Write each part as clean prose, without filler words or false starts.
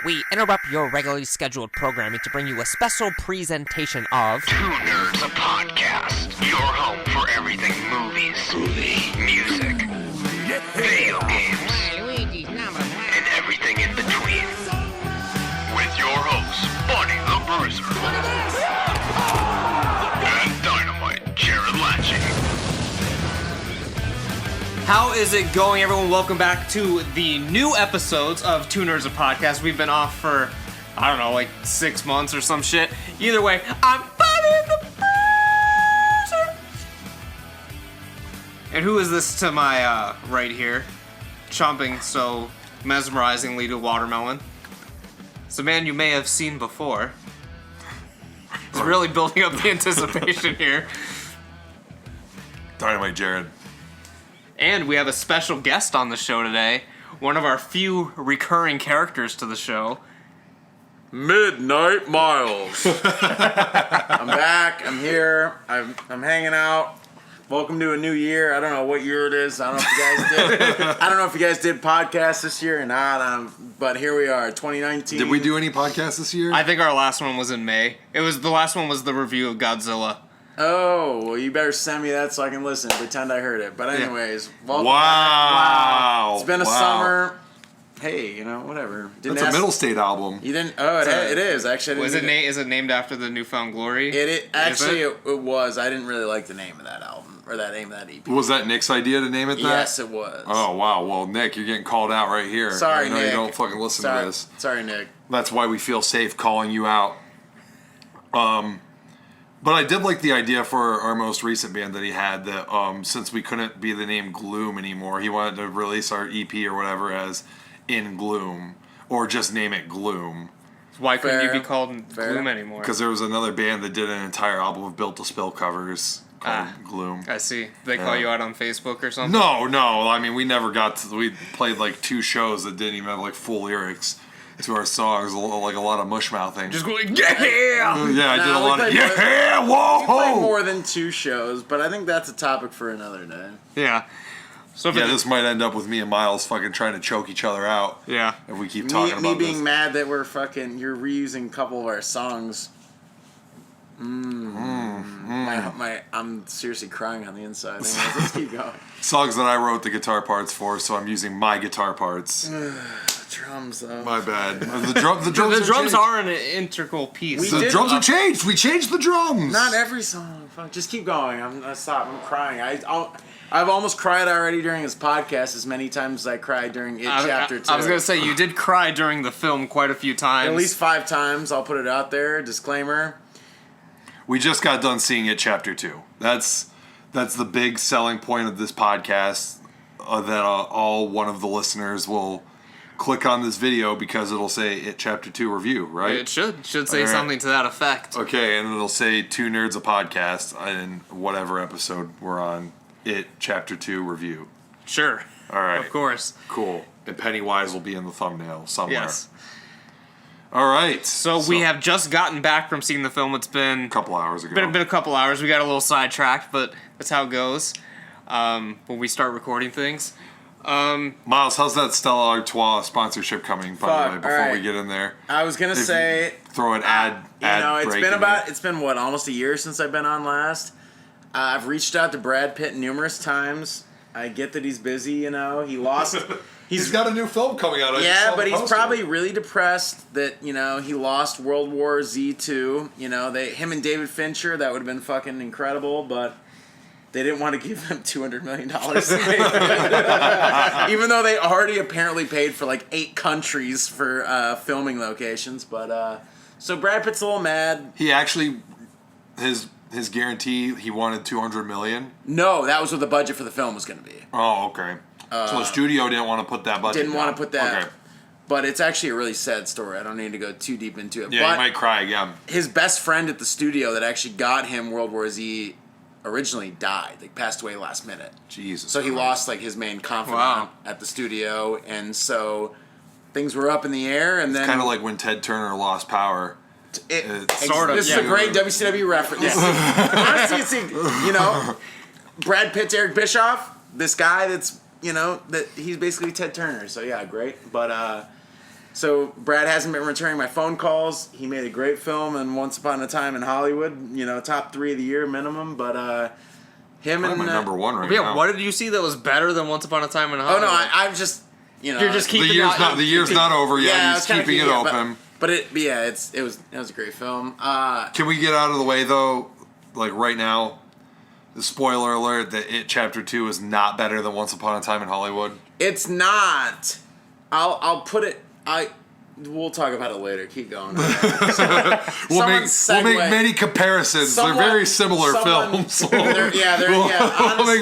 we interrupt your regularly scheduled programming to bring you a special presentation of Two Nerds, a podcast. Your home for everything movies, music, video games, and everything in between. With your hosts, Buddy the Bruiser and Dynamite Jarrod. How is it going, everyone? Welcome back to the new episodes of Two Nerds, a podcast. We've been off for, I don't know, like 6 months or some shit. Either way, I'm Buddy the Bruiser. And who is this to my right here, chomping so mesmerizingly to watermelon? It's a man you may have seen before. He's really building up the anticipation here. Dynamite Jarrod. And we have a special guest on the show today. One of our few recurring characters to the show. Midnight Miles. I'm back. I'm here. I'm hanging out. Welcome to a new year. I don't know what year it is. I don't know if you guys did. I don't know if you guys did podcasts this year or not. But here we are, 2019. Did we do any podcasts this year? I think our last one was in May. The last one was the review of Godzilla. Oh, well, you better send me that so I can listen and pretend I heard it. But anyways, welcome wow. back. Wow. It's been a summer. Hey, whatever. That's a Middle State album. You didn't? Oh, it is. Actually, is it named after the Newfound Glory? It was. I didn't really like the name of that album or that name of that EP. Was that Nick's idea to name it that? Yes, it was. Oh wow. Well, Nick, you're getting called out right here. Sorry, Nick. Nick. You don't fucking listen to this. Sorry, Nick. That's why we feel safe calling you out. But I did like the idea for our most recent band that he had that since we couldn't be the name Gloom anymore, he wanted to release our EP or whatever as In Gloom, or just name it Gloom. Why couldn't you be called Gloom anymore? Because there was another band that did an entire album of Built to Spill covers called Gloom. I see. Did they call you out on Facebook or something? No. I mean, we never got to. We played like 2 shows that didn't even have like full lyrics to our songs, like a lot of mush mouthing. Just going, yeah! Yeah, I did a lot of, yeah, whoa! We played more than 2 shows, but I think that's a topic for another day. Yeah. So this might end up with me and Miles fucking trying to choke each other out. Yeah. If we keep talking about me being this. mad that you're reusing a couple of our songs. I'm seriously crying on the inside. Anyways, let's keep going. Songs that I wrote the guitar parts for, so I'm using my guitar parts. Drums, though. My bad. The drums are an integral piece. The drums are changed. We changed the drums. Not every song. Fuck, just keep going. I'm stop. I'm crying. I've almost cried already during this podcast as many times as I cried during Chapter 2. I was going to say, you did cry during the film quite a few times. At least 5 times. I'll put it out there. Disclaimer. We just got done seeing it Chapter 2. That's the big selling point of this podcast, that all one of the listeners will click on this video because it'll say It Chapter 2 review, right? It should say something to that effect. Okay, and it'll say Two Nerds, a podcast, in whatever episode we're on, It Chapter 2 review. Sure. All right. Of course. Cool. And Pennywise will be in the thumbnail somewhere. Yes. All right. So we have just gotten back from seeing the film. It's been a couple hours ago. Been a couple hours. We got a little sidetracked, but that's how it goes when we start recording things. Miles, how's that Stella Artois sponsorship coming, by the way, before we get in there? I was going to say... Throw an ad break it's been almost a year since I've been on last. I've reached out to Brad Pitt numerous times. I get that he's busy, He lost... He's got a new film coming out. But he's probably really depressed that, he lost World War Z 2. Him and David Fincher, that would have been fucking incredible, but they didn't want to give him $200 million. Even though they already apparently paid for like 8 countries for filming locations. But, so Brad Pitt's a little mad. He actually, his guarantee, he wanted $200 million? No, that was what the budget for the film was going to be. Oh, okay. So the studio didn't want to put that budget Didn't want to put that. Okay. But it's actually a really sad story. I don't need to go too deep into it. Yeah, but you might cry again. His best friend at the studio that actually got him World War Z originally died. They passed away last minute. Jesus. So he lost like his main confidant at the studio, and so things were up in the air. And then kind of like when Ted Turner lost power. Sort of. This is a great WCW reference. Honestly, it's Brad Pitt's Eric Bischoff. This guy that's that he's basically Ted Turner. So yeah, great. But So Brad hasn't been returning my phone calls. He made a great film and Once Upon a Time in Hollywood. You know, top 3 of the year minimum. But him Probably and my number one right Yeah, now. what did you see that was better than Once Upon a Time in oh Hollywood? no, I'm just You're just keeping The year's not over yet. I He's was kinda keeping it keeping open. But it was a great film. Can we get out of the way though? Like right now, the spoiler alert that It Chapter 2 is not better than Once Upon a Time in Hollywood. It's not. I'll put it. We'll talk about it later. Keep going. We'll Someone make segue. many comparisons. Someone- They're very similar someone- films. We'll make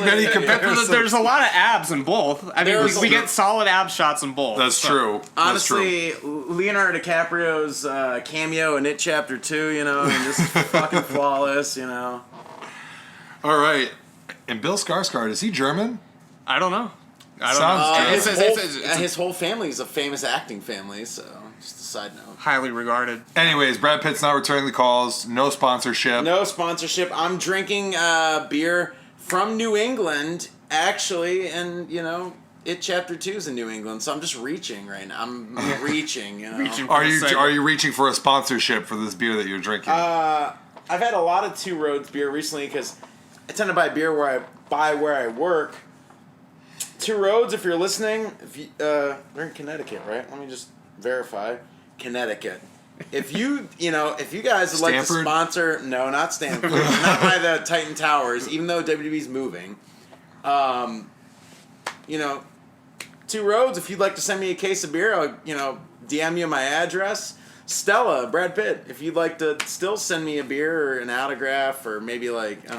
many honestly, comparisons. There's a lot of abs in both. I mean, There's we a- get solid ab shots in both. That's so. true. That's true. Honestly, Leonardo DiCaprio's cameo in It Chapter 2, you know, and just fucking flawless, you know. All right. And Bill Skarsgård, is he German? I don't know. I don't Sounds know. good. His whole family is a famous acting family, so just a side note. Highly regarded. Anyways, Brad Pitt's not returning the calls. No sponsorship. No sponsorship. I'm drinking beer from New England, actually, and, you know, It Chapter 2 is in New England, so I'm just reaching right now. I'm reaching, you know. Reaching. Are you reaching for a sponsorship for this beer that you're drinking? I've had a lot of Two Roads beer recently because I tend to buy beer where I work. Two Roads, if you're listening, if you, they're in Connecticut, right? Let me just verify. Connecticut. If you guys would like to Stanford? sponsor, no, not Stanford, not by the Titan Towers, even though WWE's moving. Two Roads, if you'd like to send me a case of beer, I'll, DM you my address. Stella, Brad Pitt, if you'd like to still send me a beer or an autograph or maybe like a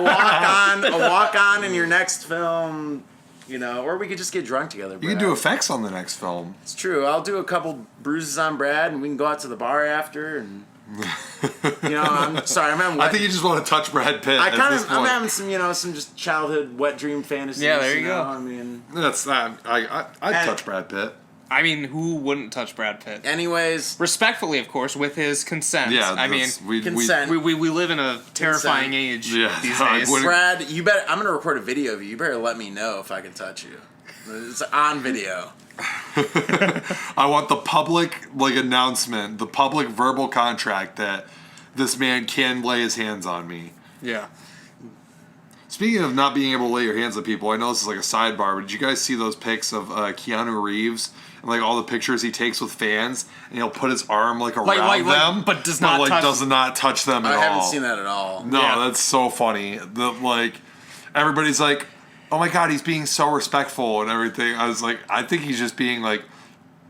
walk on in your next film, or we could just get drunk together. You Brad. can do effects on the next film. It's true. I'll do a couple bruises on Brad and we can go out to the bar after and I'm sorry, I'm having I think you just want to touch Brad Pitt. I'm having some just childhood wet dream fantasies. Yeah, there you go. I mean, That's not. I'd touch Brad Pitt. I mean, who wouldn't touch Brad Pitt? anyways, Respectfully, of course, with his consent. Yeah, I mean, consent. we live in a terrifying age Yeah, these I days. wouldn't- Brad, I'm gonna record a video of you. You better let me know if I can touch you. It's on video. I want the public announcement, the public verbal contract that this man can lay his hands on me. Yeah. Speaking of not being able to lay your hands on people, I know this is like a sidebar, but did you guys see those pics of Keanu Reeves and all the pictures he takes with fans, and he'll put his arm around them, but does not touch. does not touch them at all. I haven't seen that at all. No, Yeah. that's so funny. Everybody's like, "Oh my god, he's being so respectful and everything." I was like, I think he's just being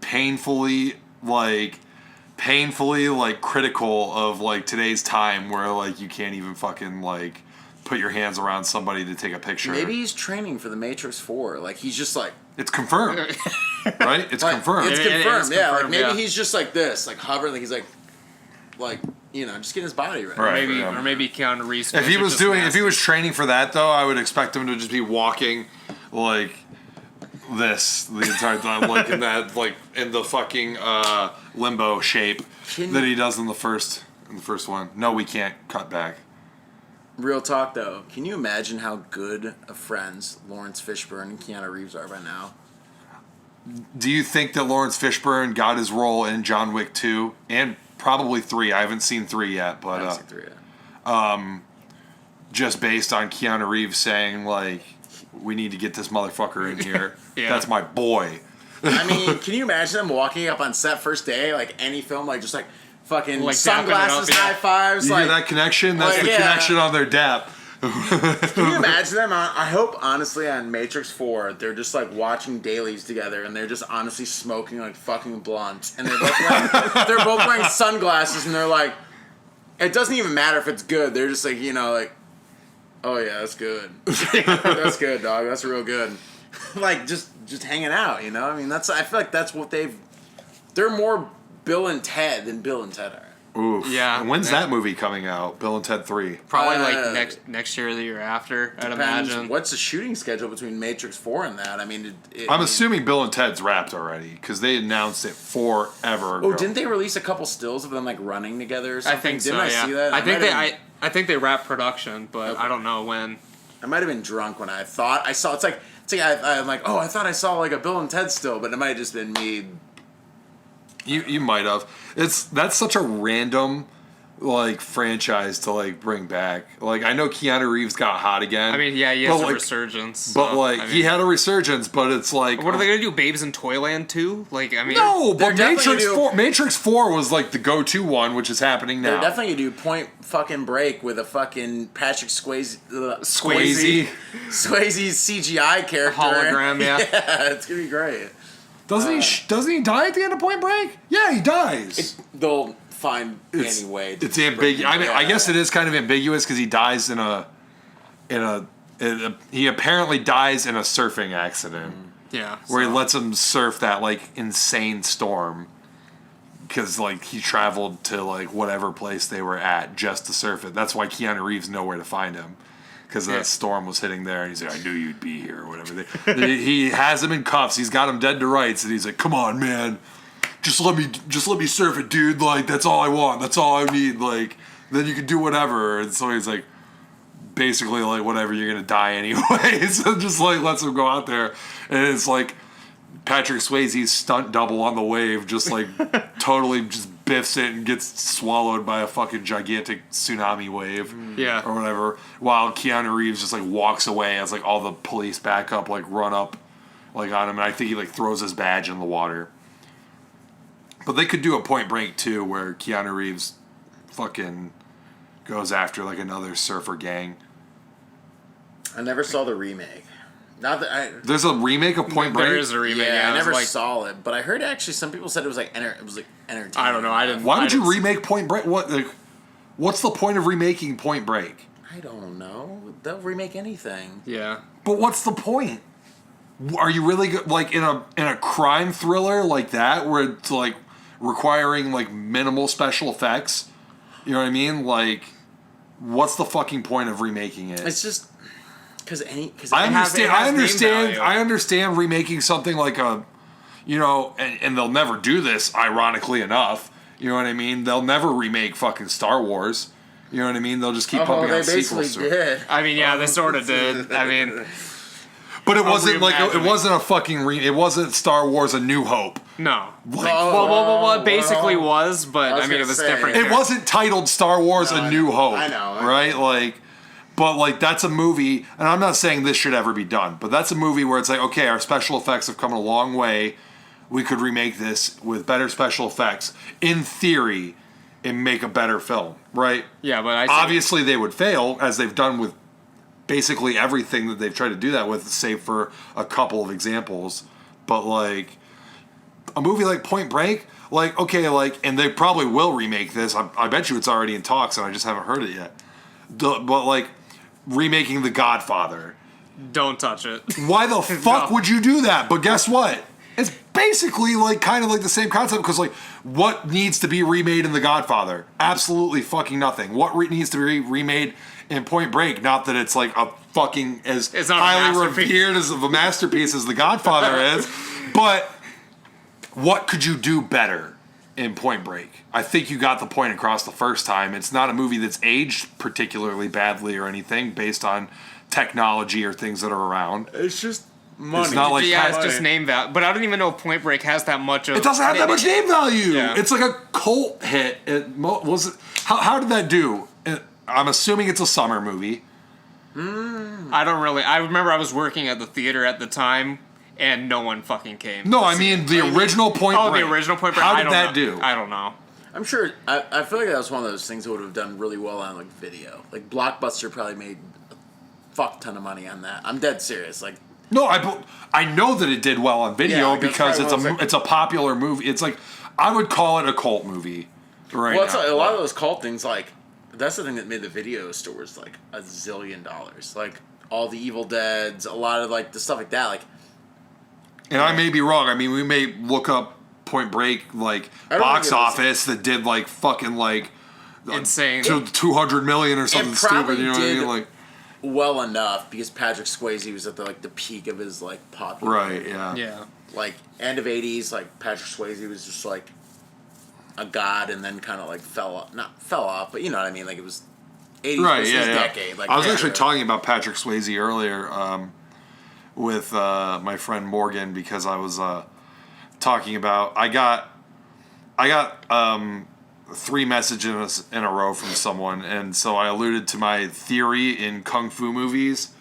painfully critical of today's time, where you can't even fucking put your hands around somebody to take a picture. Maybe he's training for the Matrix 4. He's just It's confirmed, right? It's confirmed. It's It is confirmed. Yeah, confirmed, maybe yeah. he's just this, hovering. He's just getting his body ready. Right. Or maybe Keanu Reeves. If he was training for that though, I would expect him to just be walking this the entire time, in the fucking limbo shape that he does in the first one. No, we can't cut back. Real talk though, can you imagine how good of friends Lawrence Fishburne and Keanu Reeves are by now? Do you think that Lawrence Fishburne got his role in John Wick 2 and probably 3? I haven't seen 3 yet, but I haven't seen 3 yet. just based on Keanu Reeves saying we need to get this motherfucker in here. Yeah. That's my boy. I mean, can you imagine them walking up on set first day, any film, fucking dapping it sunglasses, up, yeah. high fives, You hear that connection? That's the yeah. connection on their dap. Can you imagine them? I hope, honestly, on Matrix 4, they're just, watching dailies together, and they're just honestly smoking, fucking blunts. And they're both wearing sunglasses, and they're like, it doesn't even matter if it's good. They're just oh, yeah, that's good. That's good, dog. That's real good. Just hanging out, I mean, I feel like that's what they're more Bill and Ted than Bill and Ted are. Oof. Yeah. And when's that movie coming out? Bill and Ted 3. Probably next year or the year after, I'd Depends. imagine. What's the shooting schedule between Matrix 4 and that? I mean, I'm assuming Bill and Ted's wrapped already because they announced it forever ago. Oh, didn't they release a couple stills of them running together or something? I think so. Didn't I Yeah. see that? I think they wrapped production, but Okay. I don't know when. I might have been drunk when I thought I saw. I'm like, oh, I thought I saw a Bill and Ted still, but it might have just been me You might have. That's such a random like franchise to like bring back. Like I know Keanu Reeves got hot again. I mean, yeah, he has a resurgence. But so, like I mean, he had a resurgence, but it's like what are they gonna do? Babes in Toyland too? Like I mean, no, but They're Matrix 4 was like the go-to one, which is happening now. They're definitely gonna do Point fucking Break with a fucking Patrick Swayze Swayze CGI character hologram. Yeah, yeah, it's gonna be great. Doesn't he die at the end of Point Break? Yeah, he dies. They'll find any way. It's ambiguous. I mean, I guess it is kind of ambiguous because he dies he apparently dies in a surfing accident. yeah. Where he lets him surf that like insane storm because like he traveled to like whatever place they were at just to surf it. That's why Keanu Reeves know where to find him because that storm was hitting there, and he's like, I knew you'd be here or whatever. He has him in cuffs. He's got him dead to rights, and he's like, come on, man. Just let me surf it, dude. Like, that's all I want. That's all I need. Like, then you can do whatever. And so he's like, basically, like, whatever, you're going to die anyway. So just, like, lets him go out there. And it's like Patrick Swayze's stunt double on the wave just, like, totally just biffs it and gets swallowed by a fucking gigantic tsunami wave. Yeah. Or whatever. While Keanu Reeves just, like, walks away as, like, all the police back up, like, run up, like, on him. And I think he, like, throws his badge in the water. But they could do a Point Break too, where Keanu Reeves fucking goes after like another surfer gang. I never saw the remake. Not that There's a remake of Point Break. There is a remake. Yeah, I never like, saw it, but I heard actually some people said it was like entertaining. I don't know. I didn't. Why would you didn't- remake Point Break? What's the point of remaking Point Break? I don't know. They'll remake anything. Yeah. But what's the point? Are you really like in a crime thriller like that where it's like requiring like minimal special effects? You know what I mean? Like, what's the fucking point of remaking it? It's just because I understand. it has name value. I understand remaking something like a, you know, and they'll never do this. Ironically enough, you know what I mean? They'll never remake fucking Star Wars. You know what I mean? They'll just keep pumping out sequels to it. did. I mean, yeah, they sort of did. I mean, But it wasn't like reimagine it wasn't a fucking it wasn't Star Wars: A New Hope. no. Like, Well, it basically was, but I was I mean, it gonna was say. different. it wasn't titled Star Wars: No, A New Hope. I know. Right? Like, but like that's a movie, and I'm not saying this should ever be done, but that's a movie where it's like, okay, our special effects have come a long way. We could remake this with better special effects, in theory, and make a better film, right? Yeah, but Obviously, they would fail, as they've done with basically everything that they've tried to do that with, save for a couple of examples. But like a movie like Point Break, like, okay, like, and they probably will remake this. I bet you it's already in talks, and I just haven't heard it yet. But like remaking The Godfather, don't touch it. why the fuck No. would you do that? But guess what? It's basically like kind of like the same concept, because like what needs to be remade in The Godfather? Absolutely fucking nothing. What needs to be remade in Point Break? Not that it's like a fucking as It's not a highly masterpiece. revered as of a masterpiece as The Godfather is, but what could you do better in Point Break? I think you got the point across the first time. It's not a movie that's aged particularly badly or anything based on technology or things that are around. It's just money. It's not like Yeah, it's just name value. But I don't even know if Point Break has that much of. it doesn't have that much name value. Yeah. It's like a cult hit. How did that do? I'm assuming it's a summer movie. I don't really. I remember I was working at the theater at the time, and no one fucking came. No, I mean the original Point Break. the original Point Break. How I did don't that know. do? I don't know. I'm sure. I feel like that was one of those things that would have done really well on like video. Like Blockbuster probably made a fuck ton of money on that. I'm dead serious. Like No, I know that it did well on video Yeah, like, that's because probably what it's a popular movie. It's like I would call it a cult movie right well, it's now. like, a lot of those cult things. Like that's the thing that made the video stores like $1 zillion. Like all the Evil Deads, a lot of like the stuff like that. Like And I may be wrong. I mean, we may look up Point Break like I don't box think it was- office that did like fucking like Insane. 200 million or something probably stupid. You know what I did- mean? Like well enough because Patrick Swayze was at the peak of his like popularity. right, yeah. Yeah. Like end of '80s, like Patrick Swayze was just like a god, and then kind of like fell off, but you know what I mean. Like it was '80s Right, was yeah, his yeah. decade. Like I was yeah, actually talking about Patrick Swayze earlier with my friend Morgan because I was talking about I got 3 messages in a row from someone, and so I alluded to my theory in kung fu movies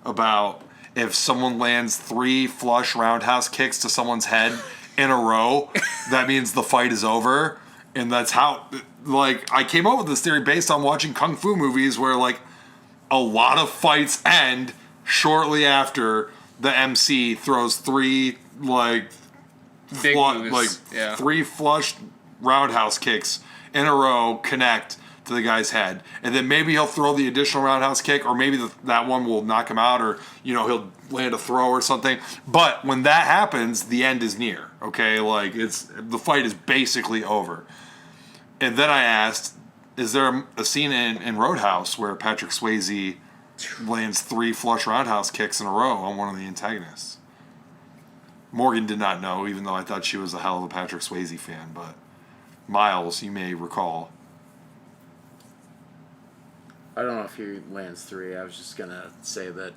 about if someone lands 3 flush roundhouse kicks to someone's head in a row, that means the fight is over. And that's how, like, I came up with this theory based on watching kung fu movies where, like, a lot of fights end shortly after the MC throws 3, like, Big moves. like Yeah. 3 flush roundhouse kicks in a row connect to the guy's head, and then maybe he'll throw the additional roundhouse kick, or maybe that one will knock him out, or he'll land a throw or something. But when that happens, the end is near. Okay, like the fight is basically over. And then I asked, is there a scene in Roadhouse where Patrick Swayze lands 3 flush roundhouse kicks in a row on one of the antagonists? Morgan did not know, even though I thought she was a hell of a Patrick Swayze fan. But Miles, you may recall. I don't know if he lands 3. I was just gonna say that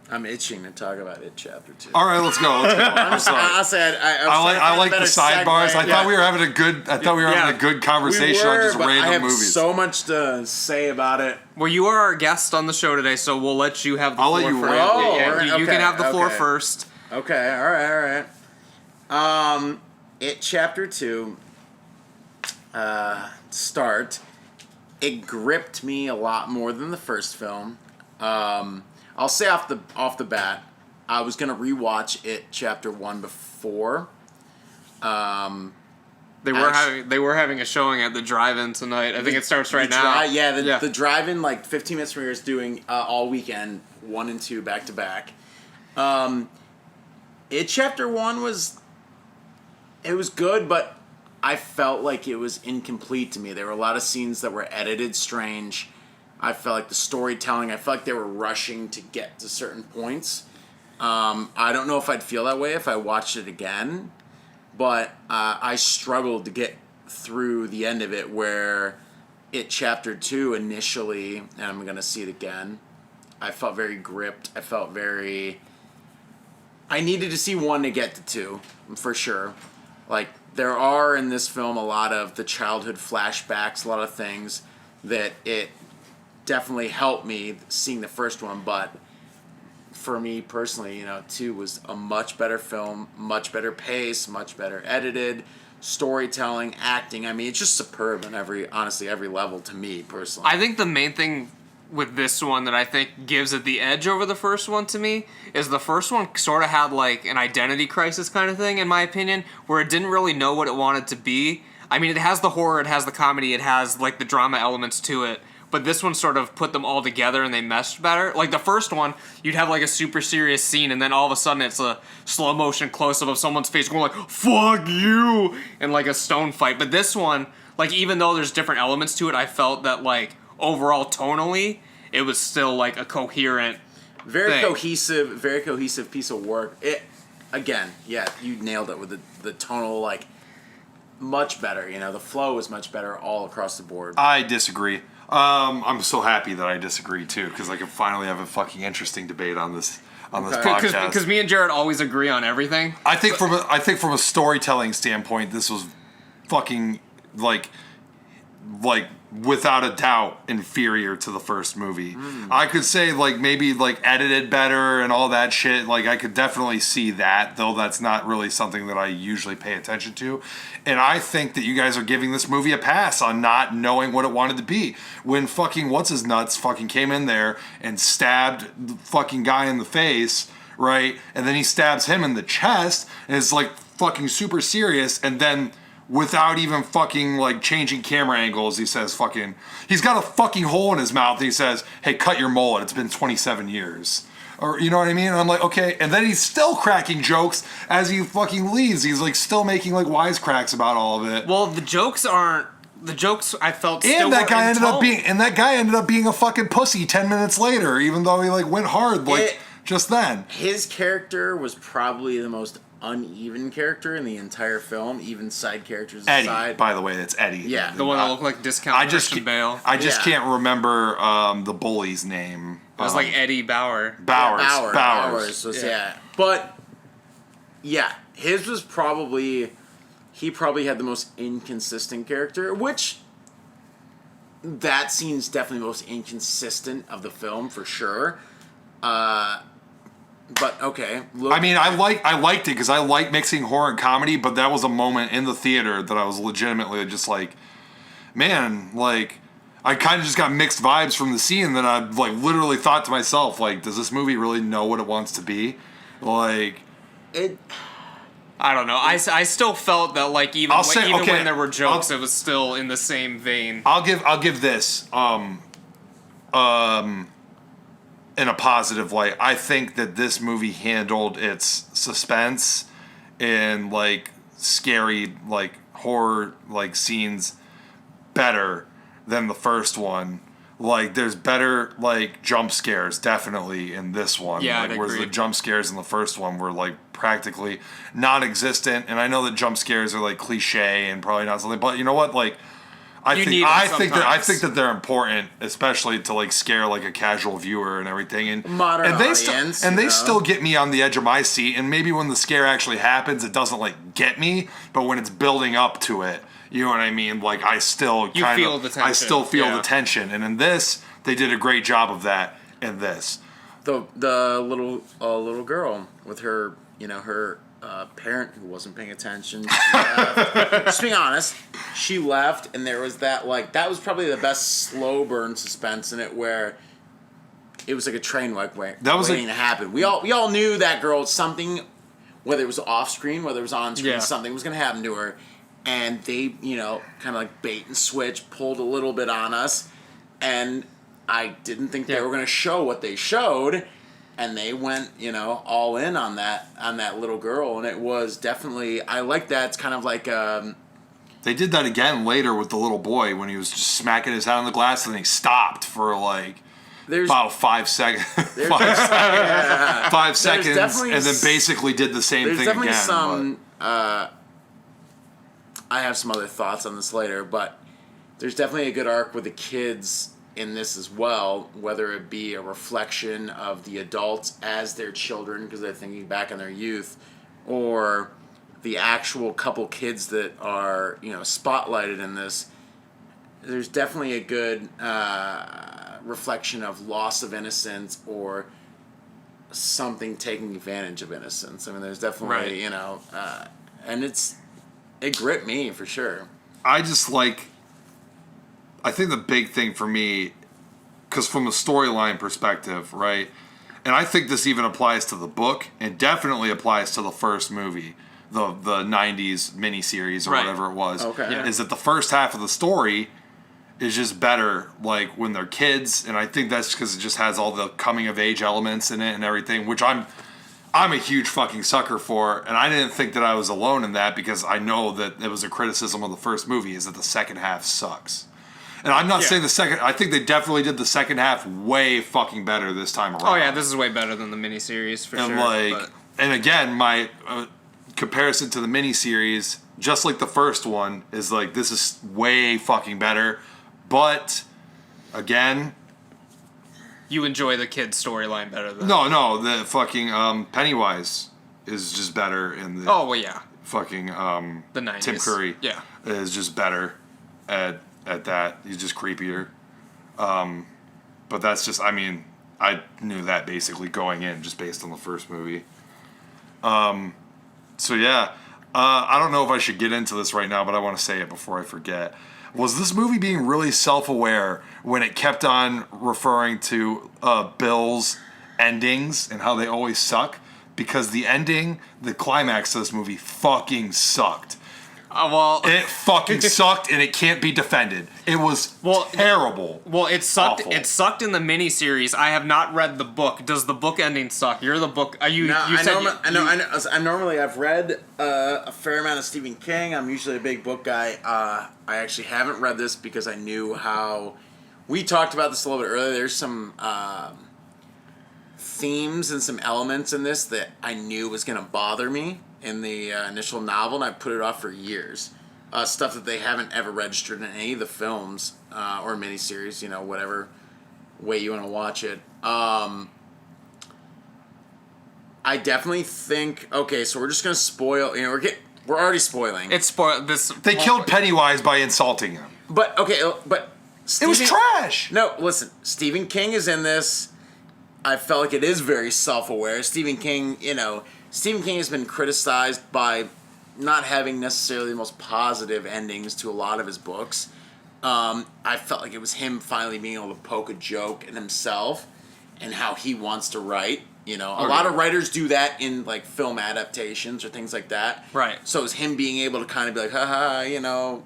I'm itching to talk about It Chapter 2. All right, let's go. I'm sorry. Honestly, I like the sidebars. I thought we were having a good. I thought we were having a good conversation on just random I have movies. so much to say about it. Well, you are our guest on the show today, so we'll let you have the I'll floor let you first. rant. Oh, Yeah, you can have the floor okay. first. Okay, all right. It Chapter 2 start. It gripped me a lot more than the first film. I'll say off the bat, I was gonna rewatch It Chapter 1 before. They were having a showing at the drive-in tonight. I think it starts right now. The drive-in, like 15 minutes from here, is doing all weekend 1 and 2 back to back. It Chapter 1 was good, but I felt like it was incomplete to me. There were a lot of scenes that were edited strange. I felt like the storytelling, I felt like they were rushing to get to certain points. I don't know if I'd feel that way if I watched it again, but I struggled to get through the end of it, where It Chapter 2 initially, and I'm going to see it again, I felt very gripped. I needed to see 1 to get to 2, for sure. Like, there are in this film a lot of the childhood flashbacks, a lot of things that it definitely helped me seeing the first one, but for me personally, 2 was a much better film, much better pace, much better edited, storytelling, acting. I mean, it's just superb on every level to me personally. I think the main thing with this one that I think gives it the edge over the first one to me is the first one sort of had like an identity crisis kind of thing, in my opinion, where it didn't really know what it wanted to be. I mean, it has the horror, it has the comedy, it has like the drama elements to it, but this one sort of put them all together and they meshed better. Like the first one, you'd have like a super serious scene and then all of a sudden it's a slow motion close-up of someone's face going like, fuck you, and like a stone fight. But this one, like, even though there's different elements to it, I felt that like overall tonally, it was still like a coherent very thing. cohesive piece of work. It, again, yeah, you nailed it with the tonal, like, much better. The flow was much better all across the board. I disagree. I'm so happy that I disagree too, because I can finally have a fucking interesting debate on this podcast. Because me and Jared always agree on everything. I think from a storytelling standpoint, this was fucking like without a doubt inferior to the first movie. I could say like maybe like edited better and all that shit. Like I could definitely see that, though that's not really something that I usually pay attention to. And I think that you guys are giving this movie a pass on not knowing what it wanted to be. When fucking what's-his-nuts fucking came in there and stabbed the fucking guy in the face, right? And then he stabs him in the chest and it's like fucking super serious, and then without even fucking like changing camera angles, he says fucking, he's got a fucking hole in his mouth and he says, hey, cut your mullet, it's been 27 years. Or, you know what I mean? And I'm like, okay. And then he's still cracking jokes as he fucking leaves. He's like still making like wisecracks about all of it. Well, the jokes I felt still and that guy ended up being a fucking pussy 10 minutes later, even though he like went hard just then. His character was probably the most uneven character in the entire film, even side characters Eddie, aside. By the way, it's Eddie. Yeah. The one that looked like discount Christian Bale. I just can't remember the bully's name. It was like Eddie Bauer. Bowers was, yeah. But, yeah, his was probably he probably had the most inconsistent character, which that scene's definitely the most inconsistent of the film for sure. But okay, look. I mean, I liked it because I like mixing horror and comedy, but that was a moment in the theater that I was legitimately just like, man, like, I kind of just got mixed vibes from the scene that I like literally thought to myself, like, does this movie really know what it wants to be? Like, I don't know. I still felt that like even when there were jokes, it was still in the same vein. I'll give this in a positive light. I think that this movie handled its suspense and like scary like horror like scenes better than the first one. Like there's better like jump scares definitely in this one. Yeah, like, I'd whereas agree. the jump scares in the first one were like practically non-existent. And I know that jump scares are like cliche and probably not something, but you know what? Like I think that they're important, especially to like scare like a casual viewer and everything. And Modern and they audience, they still get me on the edge of my seat. And maybe when the scare actually happens, it doesn't like get me. But when it's building up to it, you know what I mean? Like I still feel the tension. I still feel the tension. And in this, they did a great job of that. In this, the little girl with her, you know, her parent who wasn't paying attention. She left. Just being honest, she left, and there was that that was probably the best slow burn suspense in it, where it was like a train wreck waiting to happen. We all knew that girl, something, whether it was off screen, whether it was on screen, something was going to happen to her, and they, you know, kind of like bait and switch, pulled a little bit on us, and I didn't think they were going to show what they showed. And they went, you know, all in on that little girl, and it was definitely, I like that. It's kind of like they did that again later with the little boy when he was just smacking his head on the glass, and he stopped for like about 5 seconds. 5 seconds, and then basically did the same thing again. There's definitely some. I have some other thoughts on this later, but there's definitely a good arc with the kids in this as well, whether it be a reflection of the adults as their children because they're thinking back on their youth, or the actual couple kids that are, you know, spotlighted in this. There's definitely a good reflection of loss of innocence or something taking advantage of innocence. I mean, there's definitely, you know, and it gripped me for sure. I think the big thing for me, because from a storyline perspective, right, and I think this even applies to the book and definitely applies to the first movie, the 90s miniseries or whatever it was, is that the first half of the story is just better, like, when they're kids, and I think that's because it just has all the coming-of-age elements in it and everything, which I'm a huge fucking sucker for, and I didn't think that I was alone in that because I know that it was a criticism of the first movie, is that the second half sucks. And I'm not saying I think they definitely did the second half way fucking better this time around. Oh yeah, this is way better than the miniseries for sure. And again, my comparison to the miniseries, just like the first one, is like this is way fucking better. But again, you enjoy the kid storyline better than no, the fucking Pennywise is just better in the fucking the 90s. Tim Curry is just better at that. He's just creepier. But that's just, I mean, I knew that basically going in just based on the first movie. So yeah, I don't know if I should get into this right now, but I want to say it before I forget. Was this movie being really self-aware when it kept on referring to Bill's endings and how they always suck? Because the climax of this movie fucking sucked. It fucking sucked, and it can't be defended. It was terrible. Well, it sucked. Awful. It sucked in the miniseries. I have not read the book. Does the book ending suck? You're the book. I normally I've read a fair amount of Stephen King. I'm usually a big book guy. I actually haven't read this because I knew how. We talked about this a little bit earlier. There's some themes and some elements in this that I knew was going to bother me in the initial novel, and I put it off for years. Stuff that they haven't ever registered in any of the films or miniseries, you know, whatever way you want to watch it. I definitely think, okay, so we're just going to spoil, you know, We're already spoiling. It's spoiled. They killed Pennywise by insulting him. But okay, but It was trash. No, listen. Stephen King is in this. I felt like it is very self-aware. Stephen King has been criticized by not having necessarily the most positive endings to a lot of his books. I felt like it was him finally being able to poke a joke at himself and how he wants to write. A lot of writers do that in like film adaptations or things like that. Right. So it's him being able to kind of be like, haha,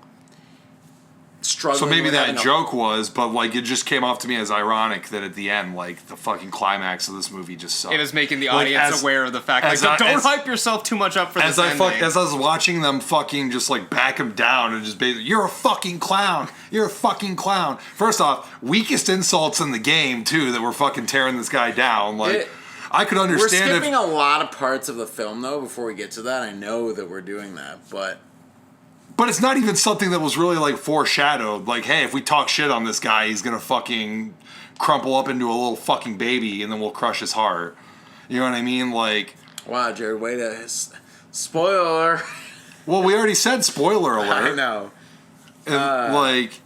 struggling. So maybe with that joke was, but like it just came off to me as ironic that at the end, like the fucking climax of this movie just sucked. It is making the audience aware of the fact, don't hype yourself too much up for this ending. As I was watching them fucking just like back him down and just basically, you're a fucking clown. You're a fucking clown. First off, weakest insults in the game too that were fucking tearing this guy down. Like I could understand. We're skipping a lot of parts of the film though. Before we get to that, I know that we're doing that, but it's not even something that was really like foreshadowed. Like, hey, if we talk shit on this guy, he's gonna fucking crumple up into a little fucking baby, and then we'll crush his heart. You know what I mean? Like, wow, Jared, way to spoiler. Well, we already said spoiler alert. I know. And like,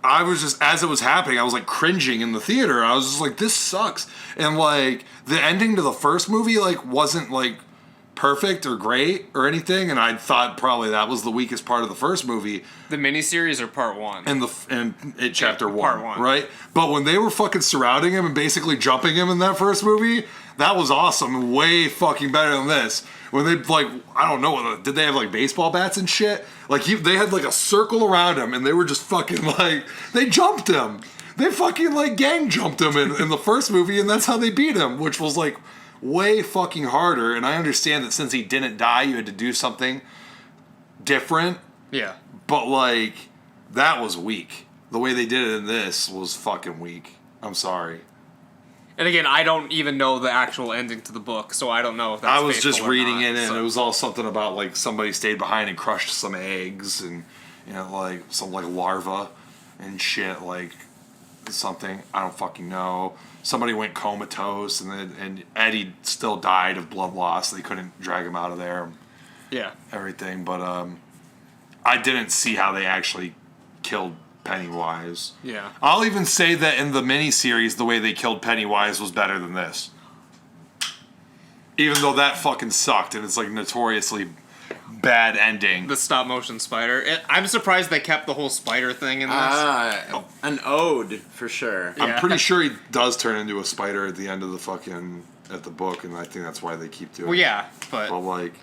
I was just, as it was happening, I was like cringing in the theater. I was just like, this sucks. And like, the ending to the first movie like wasn't like perfect or great or anything, and I thought probably that was the weakest part of the first movie. The miniseries or part one? And chapter one, part one, right? But when they were fucking surrounding him and basically jumping him in that first movie, that was awesome, way fucking better than this. When they like, I don't know, did they have like baseball bats and shit? Like they had like a circle around him, and they were just fucking like, they jumped him. They fucking like gang jumped him in the first movie, and that's how they beat him, which was like way fucking harder. And I understand that since he didn't die, you had to do something different. Yeah. But like, that was weak. The way they did it in this was fucking weak. I'm sorry. And again, I don't even know the actual ending to the book, so I don't know if that's I was just reading it, and so. it was all something about like somebody stayed behind and crushed some eggs, and like some like larva and shit, like something I don't fucking know. Somebody went comatose, and Eddie still died of blood loss. They couldn't drag him out of there. Yeah. Everything, but I didn't see how they actually killed Pennywise. Yeah. I'll even say that in the miniseries, the way they killed Pennywise was better than this. Even though that fucking sucked, and it's like notoriously bad ending. The stop motion spider. I'm surprised they kept the whole spider thing in this. An ode for sure. Yeah. I'm pretty sure he does turn into a spider at the end of the fucking at the book, and I think that's why they keep doing it. Well, yeah, but like,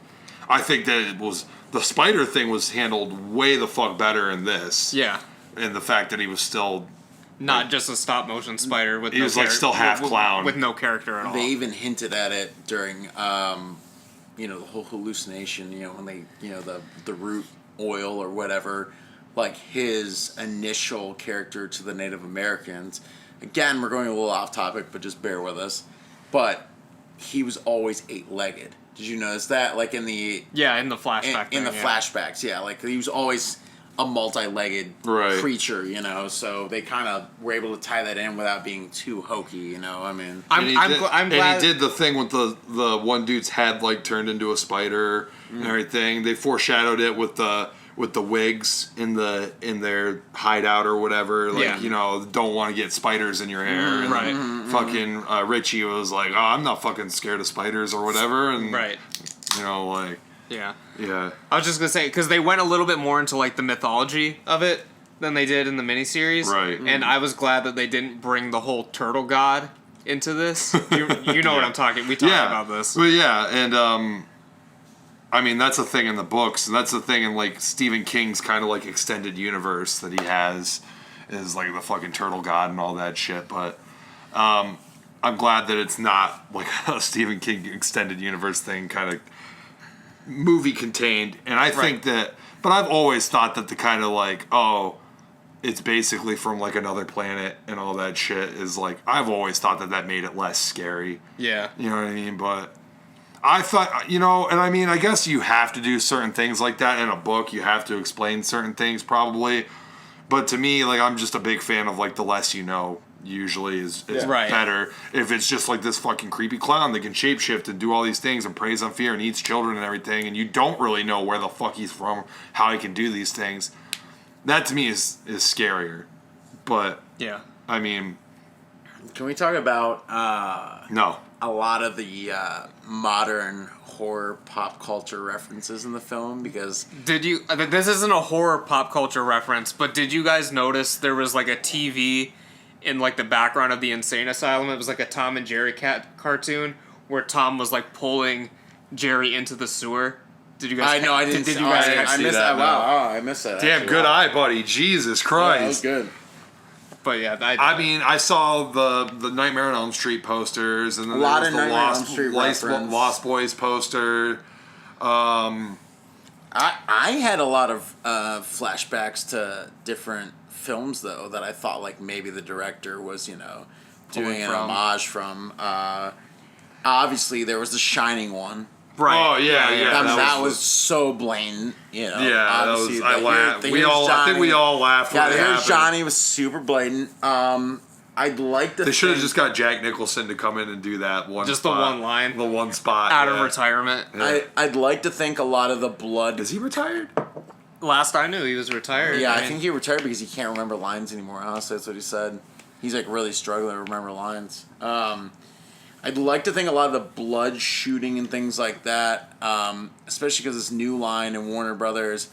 I think that it was the spider thing was handled way the fuck better in this. Yeah. And the fact that he was still not just a stop motion spider with he was like still half clown with no character at all. They even hinted at it during the whole hallucination, when they, the root oil or whatever, like his initial character to the Native Americans. Again, we're going a little off topic, but just bear with us. But he was always 8-legged. Did you notice that? Like in the flashback. Flashbacks, yeah. Like he was always a multi-legged creature, so they kind of were able to tie that in without being too hokey, I mean. I'm glad. And he did the thing with the one dude's head like turned into a spider and everything. They foreshadowed it with the wigs in their hideout or whatever. Like, don't want to get spiders in your hair. And right. Fucking Richie was like, oh, I'm not fucking scared of spiders or whatever. And right. Like. Yeah. Yeah. I was just gonna say, because they went a little bit more into like the mythology of it than they did in the miniseries. Right. And I was glad that they didn't bring the whole turtle god into this. You know what I'm talking. We talked about this. Well, yeah, and I mean that's a thing in the books, and that's the thing in like Stephen King's kind of like extended universe that he has is like the fucking turtle god and all that shit. But I'm glad that it's not like a Stephen King extended universe thing, kind of movie contained. And I think that, but I've always thought that the kind of like, it's basically from like another planet and all that shit is like, I've always thought that made it less scary. Yeah. You know what I mean? But I thought, and I mean, I guess you have to do certain things like that in a book. You have to explain certain things probably. But to me, like, I'm just a big fan of like the less you know usually is Right. better. If it's just like this fucking creepy clown that can shapeshift and do all these things and preys on fear and eats children and everything, and you don't really know where the fuck he's from, how he can do these things, that to me is scarier. But Yeah. I mean, Can we talk about no. a lot of the modern horror pop culture references in the film? Because Did you? This isn't a horror pop culture reference, but did you guys notice there was like a TV in like the background of the insane asylum? It was like a Tom and Jerry cartoon where Tom was like pulling Jerry into the sewer. Did you guys? I didn't. Did you oh, guys? I see missed that, that. no. Wow, I missed that. Damn, actually. good Wow. eye, buddy. Jesus Yeah, Christ. that was good. But yeah, I mean, I saw the Nightmare on Elm Street posters, and then A lot there of was the Nightmare on Elm Street reference. Lost Boys poster. I had a lot of flashbacks to different films though that I thought like maybe the director was doing an homage from. Obviously, there was the Shining one. right. Oh yeah, yeah. That was so blatant. Yeah, that was. Obviously, I laughed. the We Here's all. I think we Johnny- all laughed. Yeah, when it Here's happened. Johnny was super blatant. I'd like to. They should have think- just got Jack Nicholson to come in and do that one. Just spot. the one line. The one spot Out of yeah. retirement. Yeah. I'd like to think a lot of the blood. Is he retired? Last I knew, he was retired. Yeah, I mean, think he retired because he can't remember lines anymore. Honestly, that's what he said. He's like really struggling to remember lines. I'd like to think a lot of the blood shooting and things like that, especially because this new line in Warner Brothers,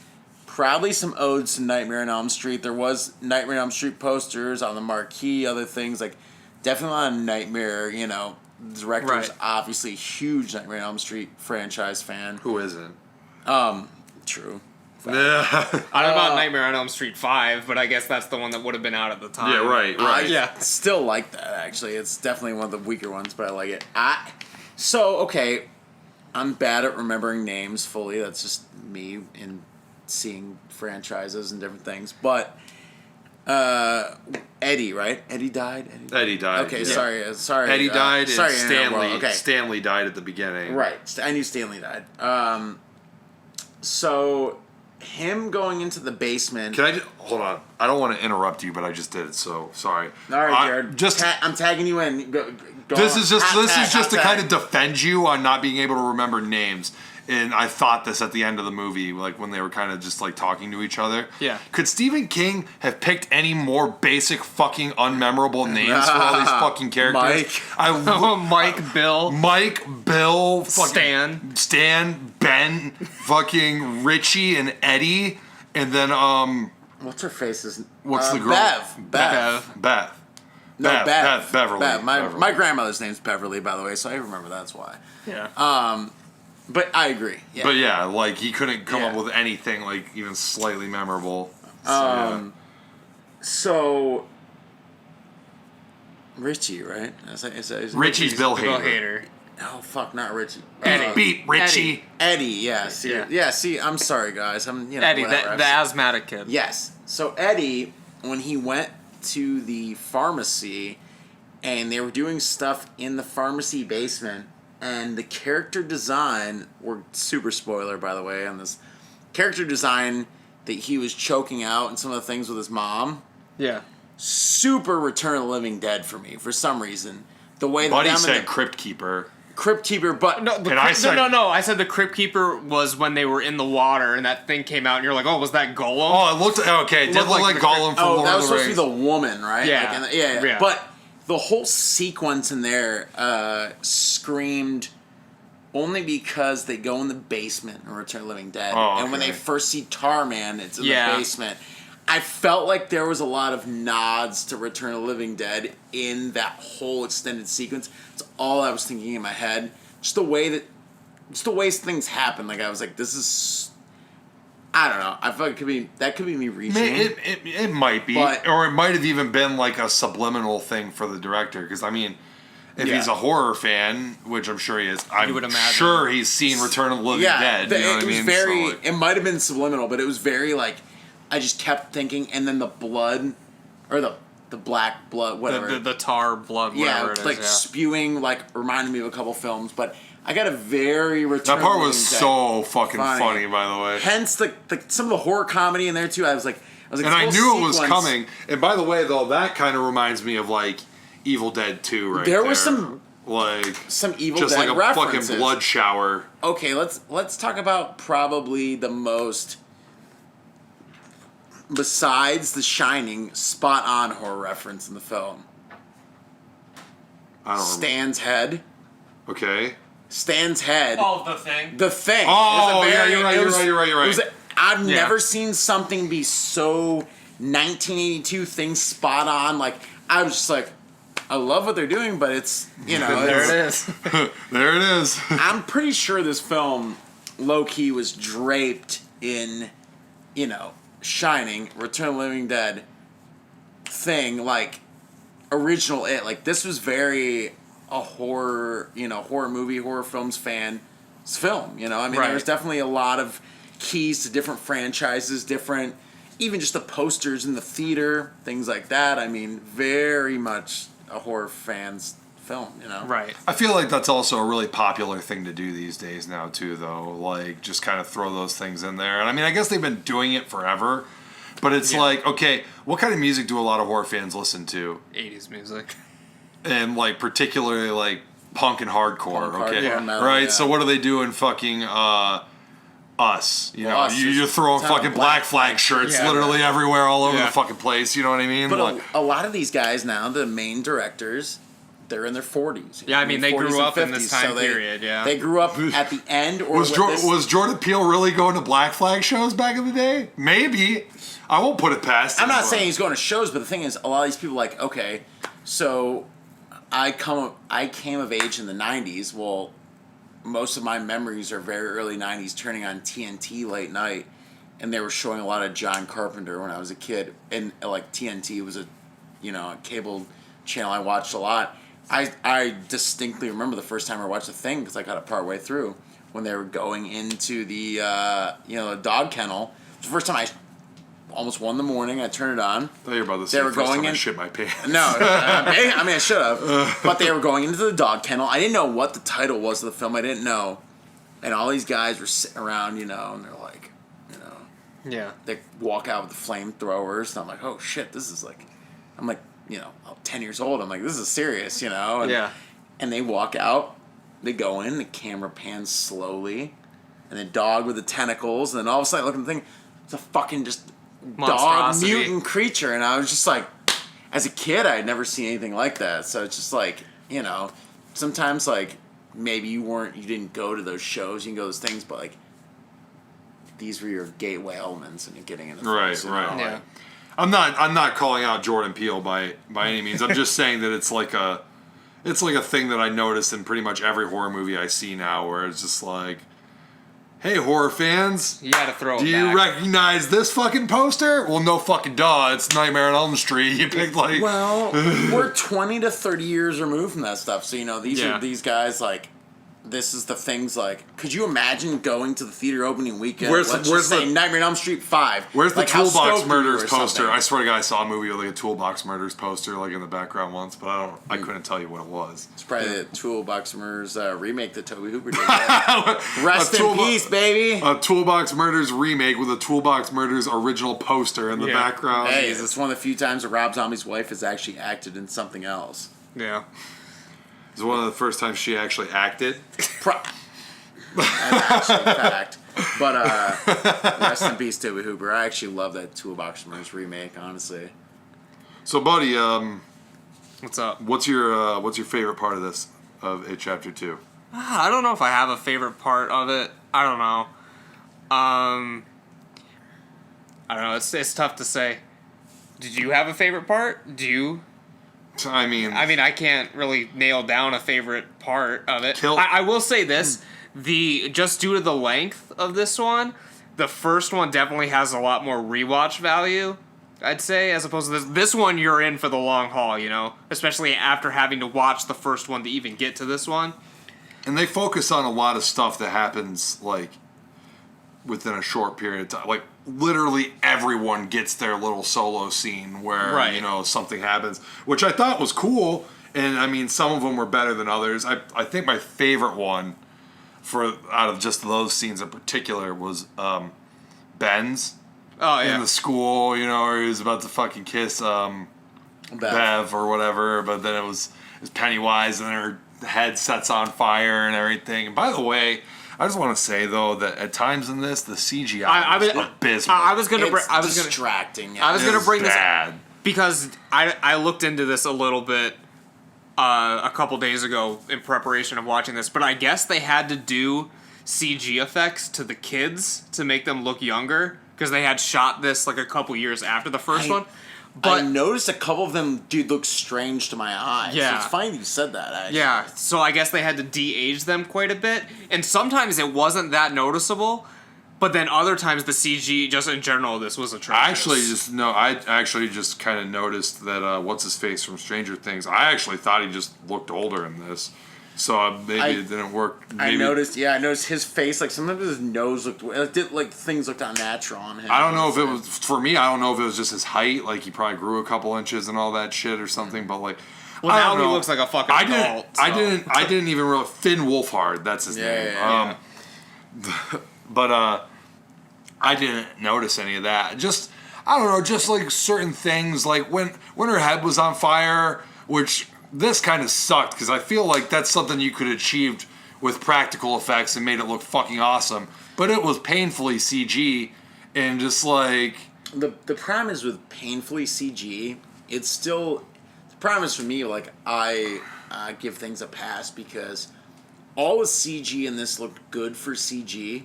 probably some odes to Nightmare on Elm Street. There was Nightmare on Elm Street posters on the marquee, other things like definitely a Nightmare. The director's Right. obviously a huge Nightmare on Elm Street franchise fan. Who isn't? True. Yeah. I don't know about Nightmare on Elm Street 5, but I guess that's the one that would have been out at the time. Yeah. Right. Right. Yeah. Still like that, actually. It's definitely one of the weaker ones, but I like it. Okay, I'm bad at remembering names fully. That's just me in seeing franchises and different things. But Eddie, right? Eddie died? Eddie died. Okay, yeah. sorry. Eddie died, sorry, and Internet World. Stanley. Okay. Stanley died at the beginning. Right. I knew Stanley died. So him going into the basement. Can I just hold on? I don't want to interrupt you, but I just did it. So sorry. All right, Jared. Just I'm tagging you in. Go this on. is just Hot this tag, is just hot to kind tag. of defend you on not being able to remember names. And I thought this at the end of the movie, like when they were kind of just like talking to each other. Yeah. Could Stephen King have picked any more basic fucking unmemorable names for all these fucking characters? Mike. Mike, Bill, Mike, Bill, fucking Stan. Ben, fucking Richie, and Eddie, and then What's her face's? What's the girl? Bev. Beth. No, Bev. Beverly. Bev. Beverly. My grandmother's name's Beverly, by the way, so I remember that's why. Yeah. But I agree. Yeah. But yeah, like he couldn't come up Yeah. with anything like even slightly memorable. So, So Richie, right? Is that Richie's Bill Bill Hader. Hader. Oh fuck, not Richie. Eddie. Beat Richie. Eddie. Yeah. See. Yeah. Yeah. See, I'm sorry, guys. I'm Eddie, whatever. the asthmatic kid. Yes. So Eddie, when he went to the pharmacy, and they were doing stuff in the pharmacy basement, and the character design, we're super spoiler by the way on this, character design that he was choking out and some of the things with his mom, Yeah. super Return of the Living Dead for me for some reason. The way that Buddy them said and Crypt Keeper. the Crypt Keeper, but No, And I said- no. I said the Crypt Keeper was when they were in the water and that thing came out, and you're like, oh, was that Golem? Oh, it looked okay. It did Looked look like like the Gollum from oh, Lord that of was the supposed to be Rings. the woman, right? Yeah. Like yeah. Yeah. But the whole sequence in there screamed only because they go in the basement in Return of the Living Dead. Oh, And when okay. they first see Tarman, it's in Yeah. the basement. I felt like there was a lot of nods to Return of the Living Dead in that whole extended sequence. It's all I was thinking in my head. Just the way things happen. Like I was like, this is, I don't know. I feel like that could be me reaching. It might be, But- or it might have even been like a subliminal thing for the director. Because I mean, if Yeah. he's a horror fan, which I'm sure he is, I'm would imagine. sure he's seen Return of the Living Dead. You know what I it was mean? very. So, like, It might have been subliminal, but it was very like, I just kept thinking, and then the blood, or the black blood, whatever. The tar blood, whatever yeah, it is. like Yeah. spewing, like reminded me of a couple films, but I got a very Return. that part of the was Living Dead so fucking funny. funny, by the way. Hence the some of the horror comedy in there too. I was like, was like, And I this knew whole it was sequence- coming. And by the way, though, that kind of reminds me of like Evil Dead 2 right There there. was some Evil just Dead like a references. fucking blood shower. Okay, let's talk about probably the most, besides The Shining, spot on horror reference in the film. I don't Stan's head. Okay. Stan's head. Oh, The Thing. The Thing. Oh, It was a yeah, very- you're right, it you're was- right, you're right, you're it was right. I've Yeah. never seen something be so 1982 thing spot on. Like, I was just like, I love what they're doing, but it's, There it is. There it is. I'm pretty sure this film, low-key, was draped in, Shining, Return of the Living Dead thing, like, original It. Like, this was very a horror movie, horror films fan film, I mean, Right. there was definitely a lot of keys to different franchises, different, even just the posters in the theater, things like that. I mean, very much a horror fan's film, Right. I feel like that's also a really popular thing to do these days now, too, though. Like, just kind of throw those things in there. And I mean, I guess they've been doing it forever. But it's like, okay, what kind of music do a lot of horror fans listen to? 80s music. And, like, particularly, like, punk and hardcore, Punk, okay? hardcore, metal, right? yeah. So what do they do in fucking, Us? You know, Us is you're throwing a ton of fucking Black Flag shirts Yeah. literally everywhere, all over Yeah. the fucking place. You know what I mean? But Like, a lot of these guys now, the main directors, they're in their 40s. Yeah, I mean, they 40s grew and up in this 50s, time period, yeah. They grew up at the end, or was Jordan Peele really going to Black Flag shows back in the day? Maybe. I won't put it past him. I'm not but- saying he's going to shows, but the thing is, a lot of these people are like, okay, so I came of age in the 90s. Well, most of my memories are very early 90s, turning on TNT late night, and they were showing a lot of John Carpenter when I was a kid, and like TNT was a cable channel I watched a lot. I distinctly remember the first time I watched The Thing, because I got it part way through, when they were going into the the dog kennel. It was the first time almost 1 a.m, I turned it on. I thought you were about to say They were the first going time I in- shit my pants. No, I mean, I should have. But they were going into the dog kennel. I didn't know what the title was of the film. I didn't know. And all these guys were sitting around, and they're like, Yeah. they walk out with the flamethrowers. And I'm like, oh, shit, this is like, I'm like, 10 years old. I'm like, this is serious, And, Yeah. And they walk out. They go in. The camera pans slowly. And the dog with the tentacles. And then all of a sudden, I look at the thing. It's a fucking just dog Monstrosity. mutant creature. And I was just like, as a kid, I had never seen anything like that. So it's just like, sometimes like maybe you didn't go to those shows, you can go to those things, but like these were your gateway elements and getting into things. Right. Yeah. I'm not calling out Jordan Peele by any means. I'm just saying that it's like a thing that I notice in pretty much every horror movie I see now, where it's just like, hey, horror fans, You had to throw it do you back. recognize this fucking poster? Well, no fucking duh. It's Nightmare on Elm Street. You picked like... Well, we're 20 to 30 years removed from that stuff. So, these Yeah. are these guys like, this is the things like, could you imagine going to the theater opening weekend? Where's Let's the- just say Nightmare on Elm Street 5. Where's the Like, how Toolbox stoked were you Murders or poster? something? I swear to God, I saw a movie with like a Toolbox Murders poster like in the background once, but I couldn't tell you what it was. It's probably the Toolbox Murders remake that Toby Hooper did. Rest A in Toolbox- peace, baby. A Toolbox Murders remake with a Toolbox Murders original poster in the Yeah. background. Hey, it's one of the few times that Rob Zombie's wife has actually acted in something else. Yeah. It's one of the first times she actually acted. That's actually a fact. But rest in peace, Toby Hooper. I actually love that Toolbox Murders remake, honestly. So, buddy, What's up? what's your favorite part of this of It Chapter 2? I don't know if I have a favorite part of it. I don't know. I don't know. It's tough to say. Did you have a favorite part? Do you? I mean, I can't really nail down a favorite part of it. Kill- I will say this: just due to the length of this one, the first one definitely has a lot more rewatch value, I'd say, as opposed to this. This one, you're in for the long haul, especially after having to watch the first one to even get to this one. and they focus on a lot of stuff that happens like within a short period of time. Like literally everyone gets their little solo scene where Right. something happens, which I thought was cool. And I mean, some of them were better than others. I think my favorite one out of just those scenes in particular was Ben's. yeah. in the school, you know, or he was about to fucking kiss Bev or whatever, but then it was Pennywise, and her head sets on fire and everything. And by the way, I just want to say though that at times in this, the CGI was abysmal. I was gonna distracting. I was gonna bring bad. this because I looked into this a little bit a couple days ago in preparation of watching this, but I guess they had to do CG effects to the kids to make them look younger because they had shot this like a couple years after the first one. But I noticed a couple of them, look strange to my eyes. Yeah. So it's funny you said that, actually. Yeah, so I guess they had to de-age them quite a bit, and sometimes it wasn't that noticeable, but then other times the CG, just in general, this was atrocious. I actually just kind of noticed that what's his face from Stranger Things. I actually thought he just looked older in this, so maybe it didn't work. Maybe. I noticed his face. Like sometimes his nose looked. Things looked unnatural on him. I don't know if it was for me. I don't know if it was just his height. Like he probably grew a couple inches and all that shit or something. But like, well, now he looks like a fucking adult. I didn't even really Finn Wolfhard. That's his name. Yeah. But I didn't notice any of that. Just I don't know. Just like certain things, like when her head was on fire, which. This kind of sucked because I feel like that's something you could have achieved with practical effects and made it look fucking awesome. But it was painfully CG and just like... The problem is with painfully CG, it's still... The problem is for me, like, I give things a pass because all the CG in this looked good for CG.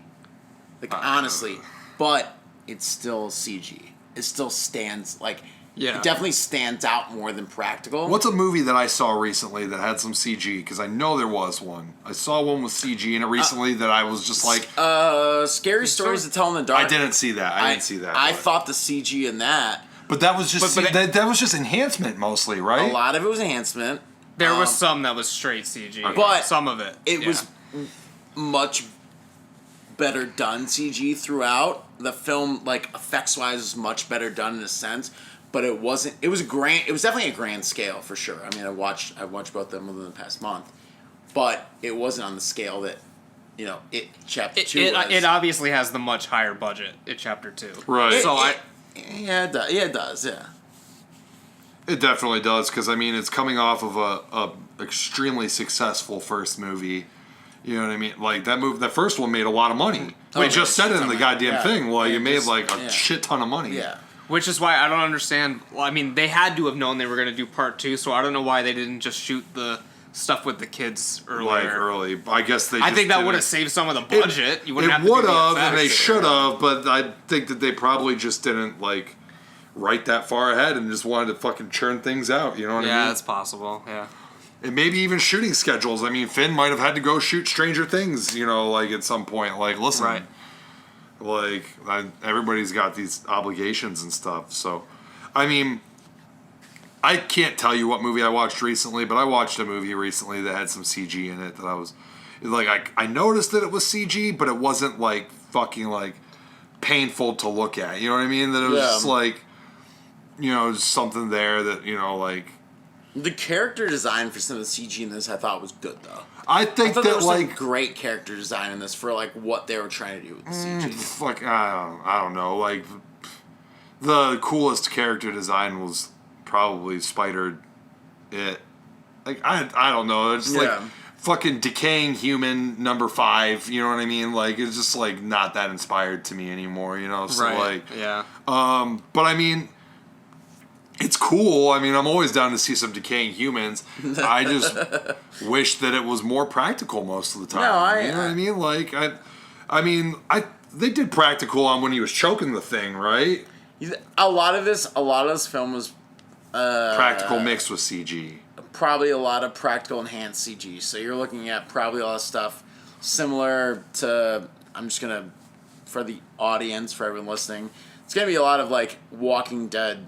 Like, honestly. But it's still CG. It still stands, like... Yeah. It definitely stands out more than practical. What's a movie that I saw recently that had some CG? Because I know there was one. I saw one with CG in it recently that I was just like... Scary Stories to Tell in the Dark. I didn't see that. I thought the CG in that... But that was just that was just enhancement mostly, right? A lot of it was enhancement. There was some that was straight CG. Okay. But some of it. It was much better done CG throughout. The film, like, effects-wise, was much better done in a sense. But it wasn't. It was definitely a grand scale for sure. I mean, I watched both of them within the past month, but it wasn't on the scale that, Chapter 2 was. It obviously has the much higher budget in Chapter 2. Right. It does. It definitely does because I mean it's coming off of a extremely successful first movie. You know what I mean? Like that first one made a lot of money. We just said it in the goddamn thing. Like it made like a shit ton of money. Yeah. Which is why I don't understand. Well, I mean, they had to have known they were going to do part 2, so I don't know why they didn't just shoot the stuff with the kids earlier. Like early. I guess they I think that would have saved some of the budget. You wouldn't have to would do the have, and effects. they should have, but I think that they probably just didn't, like, write that far ahead and just wanted to fucking churn things out, you know what I mean? Yeah, that's possible, yeah. And maybe even shooting schedules. I mean, Finn might have had to go shoot Stranger Things, like, at some point. Like, listen. Right. Like, everybody's got these obligations and stuff, so... I mean, I can't tell you what movie I watched recently, but I watched a movie recently that had some CG in it that I was... Like, I noticed that it was CG, but it wasn't, like, fucking, like, painful to look at. You know what I mean? That it was just, like, just something there that, like... The character design for some of the CG in this I thought was good, though. I think there that, was like... some great character design in this for, like, what they were trying to do with the CG. Fuck, I don't know. Like, the coolest character design was probably Spider-It. Like, I don't know. It's like fucking decaying human number 5. You know what I mean? Like, it's just, like, not that inspired to me anymore, So, right. like... Yeah. But, I mean... It's cool. I mean, I'm always down to see some decaying humans. I just wish that it was more practical most of the time. No, you know what I mean? Like, they did practical on when he was choking the thing, right? A lot of this film was practical mixed with CG. Probably a lot of practical enhanced CG. So you're looking at probably a lot of stuff similar to. I'm just gonna, for the audience, for everyone listening, it's gonna be a lot of like Walking Dead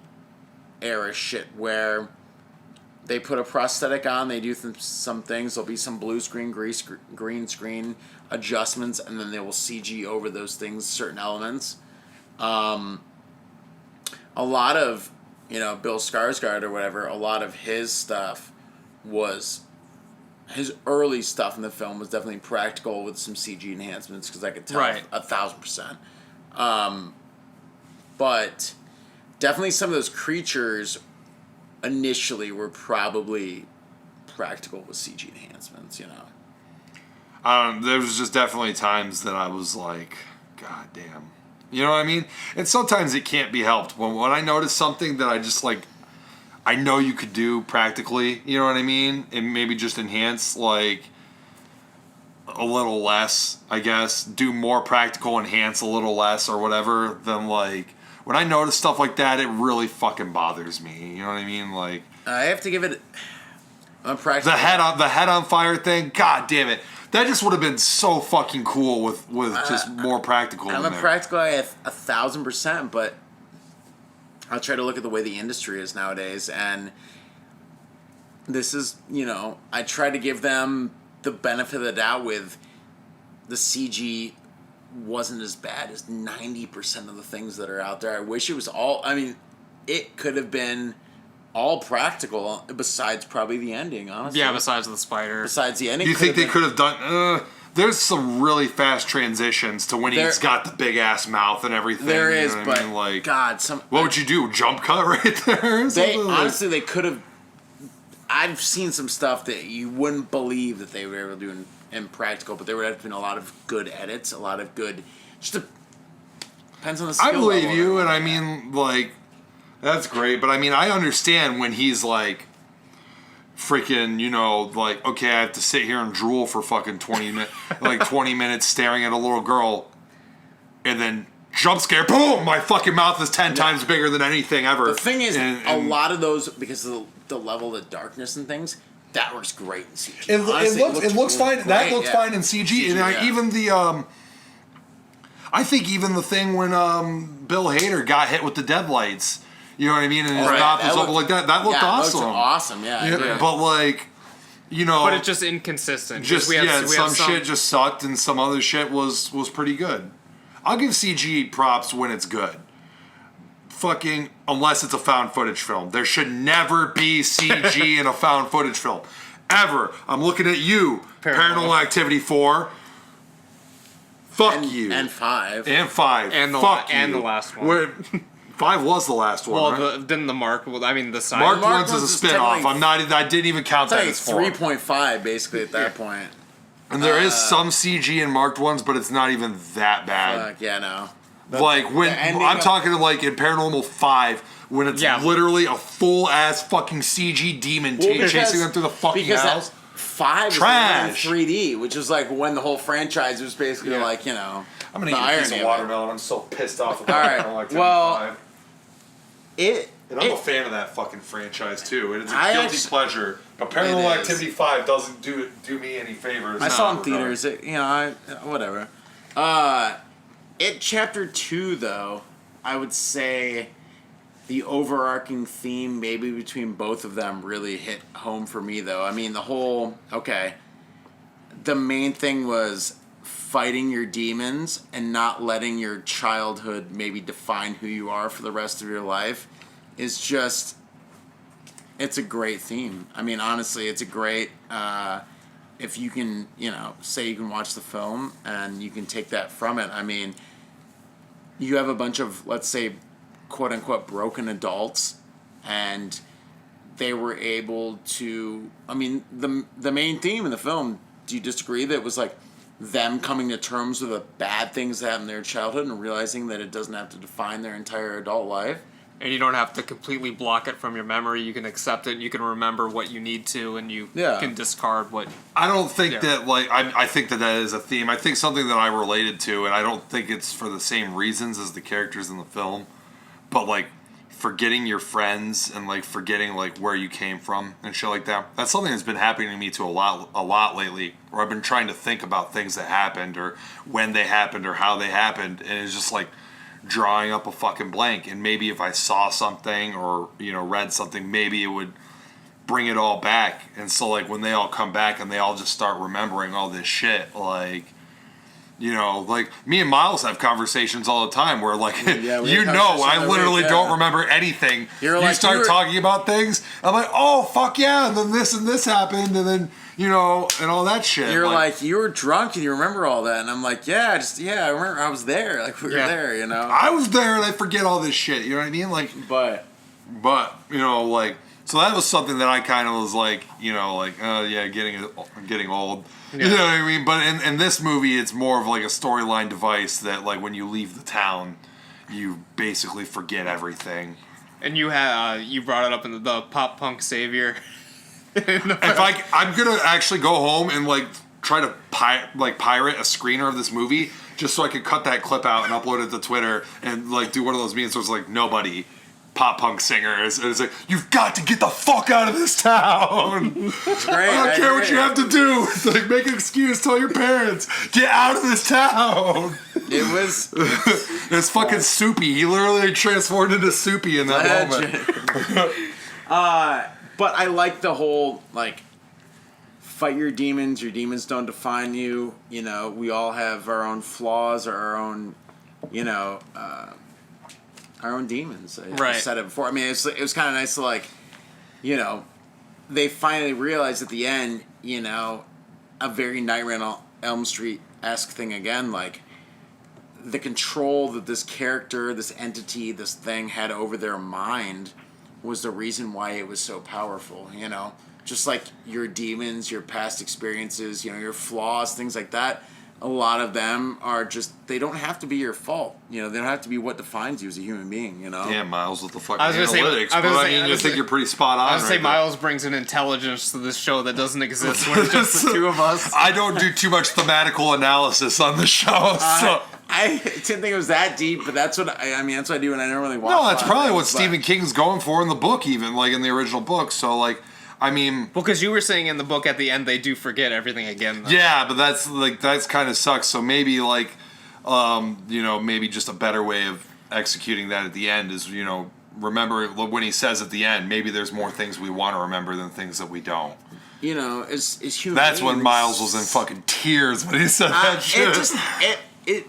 era shit where they put a prosthetic on, they do some things, there'll be some blue screen, green screen adjustments, and then they will CG over those things, certain elements. A lot of, Bill Skarsgård or whatever, a lot of his stuff was, his early stuff in the film was definitely practical with some CG enhancements, because I could tell 1,000%. but definitely some of those creatures initially were probably practical with CG enhancements, you know. There was just definitely times that I was like, God damn. You know what I mean? And sometimes it can't be helped. When I notice something that I just like, I know you could do practically, you know what I mean? And maybe just enhance like a little less, I guess. Do more practical, enhance a little less or whatever. Then like, when I notice stuff like that, it really fucking bothers me. You know what I mean? Like, I have to give it a practical. The head on fire thing, god damn it. That just would have been so fucking cool with just more practical. I'm a practical guy 1,000%, but I'll try to look at the way the industry is nowadays, and this is, you know, I try to give them the benefit of the doubt with the CG wasn't as bad as 90% of the things that are out there. I wish it was all, I mean, it could have been all practical besides probably the ending, honestly. Yeah, besides the spider. Besides the ending. Do you think they could have done... there's some really fast transitions to when he's got the big-ass mouth and everything. There is, you know but, I mean? Like, God, what would you do? Jump cut right there? Honestly, they could have... I've seen some stuff that you wouldn't believe that they were able to do in practical, but there would have been a lot of good edits, a lot of good... Depends on the skill I believe level you, and I mean, like... That's great, but I mean, I understand when he's like, freaking, you know, like, okay, I have to sit here and drool for fucking 20 minutes, like 20 minutes staring at a little girl, and then jump scare, boom, my fucking mouth is 10 times bigger than anything ever. The thing is, a lot of those, because of the level of darkness and things, that works great in CG. Honestly, it looks fine. That looks fine in CG, and even the I think even the thing when Bill Hader got hit with the deadlights. You know what I mean? And his mouth was open like that. That looked awesome. That looked awesome, yeah. But like, you know, but it's just inconsistent. Just some shit just sucked, and some other shit was pretty good. I'll give CG props when it's good. Fucking unless it's a found footage film, there should never be CG in a found footage film, ever. I'm looking at you, Paranormal Activity 4. Fuck you. And 5. And 5. And the Fuck and you. the last one. 5 was the last one. Well, right? then the Mark. Well, I mean the side. Mark one's is a spin-off. I didn't even count that as 4. 3.5 basically at that point. And there is some CG in marked ones, but it's not even that bad. Fuck yeah, no. Like when I'm talking like in Paranormal 5, when it's literally a full ass fucking CG demon chasing them through the fucking house. 5 trash. is 3D, which is like when the whole franchise was basically like, you know. I'm gonna eat a piece of watermelon. I'm so pissed off about All right. Well, and I'm a fan of that fucking franchise too. It is a guilty pleasure. But Paranormal Activity 5 doesn't do me any favors. I saw it in theaters. Whatever. It Chapter 2 though, I would say the overarching theme maybe between both of them really hit home for me though. I mean the main thing was fighting your demons and not letting your childhood maybe define who you are for the rest of your life is just, it's a great theme. I mean, honestly, it's a great, if you can, you know, say you can watch the film and you can take that from it. I mean, you have a bunch of, let's say, quote unquote, broken adults, and they were able to, I mean, the main theme in the film, do you disagree that it was like, them coming to terms with the bad things that happened in their childhood and realizing that it doesn't have to define their entire adult life? And you don't have to completely block it from your memory. You can accept it. You can remember what you need to, and you can discard what... I don't think that, like... I think that is a theme. I think something that I related to, and I don't think it's for the same reasons as the characters in the film, but, like, forgetting your friends and, like, forgetting, like, where you came from and shit like that. That's something that's been happening to me a lot lately, where I've been trying to think about things that happened or when they happened or how they happened, and it's just, like, drawing up a fucking blank. And maybe if I saw something or, you know, read something, maybe it would bring it all back. And so, like, when they all come back and they all just start remembering all this shit, like, You know, like, me and Miles have conversations all the time where, like, Yeah, we you have know, I conversations literally every week, don't yeah. remember anything. You're you like, start you were- talking about things, I'm like, oh, fuck yeah, and then this happened, and then, you know, and all that shit. You're like, you were drunk and you remember all that, and I'm like, I remember I was there, like we were there, you know. I was there and I forget all this shit, you know what I mean? Like, But you know, like, so that was something that I kind of was like, you know, like, getting old. Yeah. You know what I mean? But in this movie, it's more of like a storyline device that, like, when you leave the town, you basically forget everything. And you brought it up in the pop punk savior. If I'm gonna actually go home and like try to pirate a screener of this movie just so I could cut that clip out and upload it to Twitter and like do one of those memes where it's like nobody pop punk singers and it's like you've got to get the fuck out of this town. great. I don't care what you have to do. It's like make an excuse, tell your parents, get out of this town. It was It's fucking Soupy. He literally transformed into Soupy in that moment. But I like the whole, like, fight your demons don't define you. You know, we all have our own flaws or our own, you know, our own demons. I said it before. I mean, it was kind of nice to, like, you know, they finally realized at the end, you know, a very Nightmare on Elm Street-esque thing again, like, the control that this character, this entity, this thing had over their mind was the reason why it was so powerful, you know? Just like your demons, your past experiences, you know, your flaws, things like that. A lot of them are just, they don't have to be your fault. You know, they don't have to be what defines you as a human being, you know? Damn, Miles, with the fucking I was gonna say- analytics. I was But gonna I say- mean, I you was think say- you're pretty spot on. I would say right Miles brings an intelligence to this show that doesn't exist when it's just the two of us. I don't do too much thematical analysis on the show, so... I didn't think it was that deep, but that's what I mean. That's what I do when I normally watch. No, that's a lot of probably what things, but- Stephen King's going for in the book, even, like, in the original book. So, like, I mean... Well, because you were saying in the book at the end they do forget everything again, though. Yeah, but that's kind of sucks. So maybe, like, you know, maybe just a better way of executing that at the end is, you know, remember when he says at the end, maybe there's more things we want to remember than things that we don't. You know, as human That's when beings- Miles was in fucking tears when he said that shit.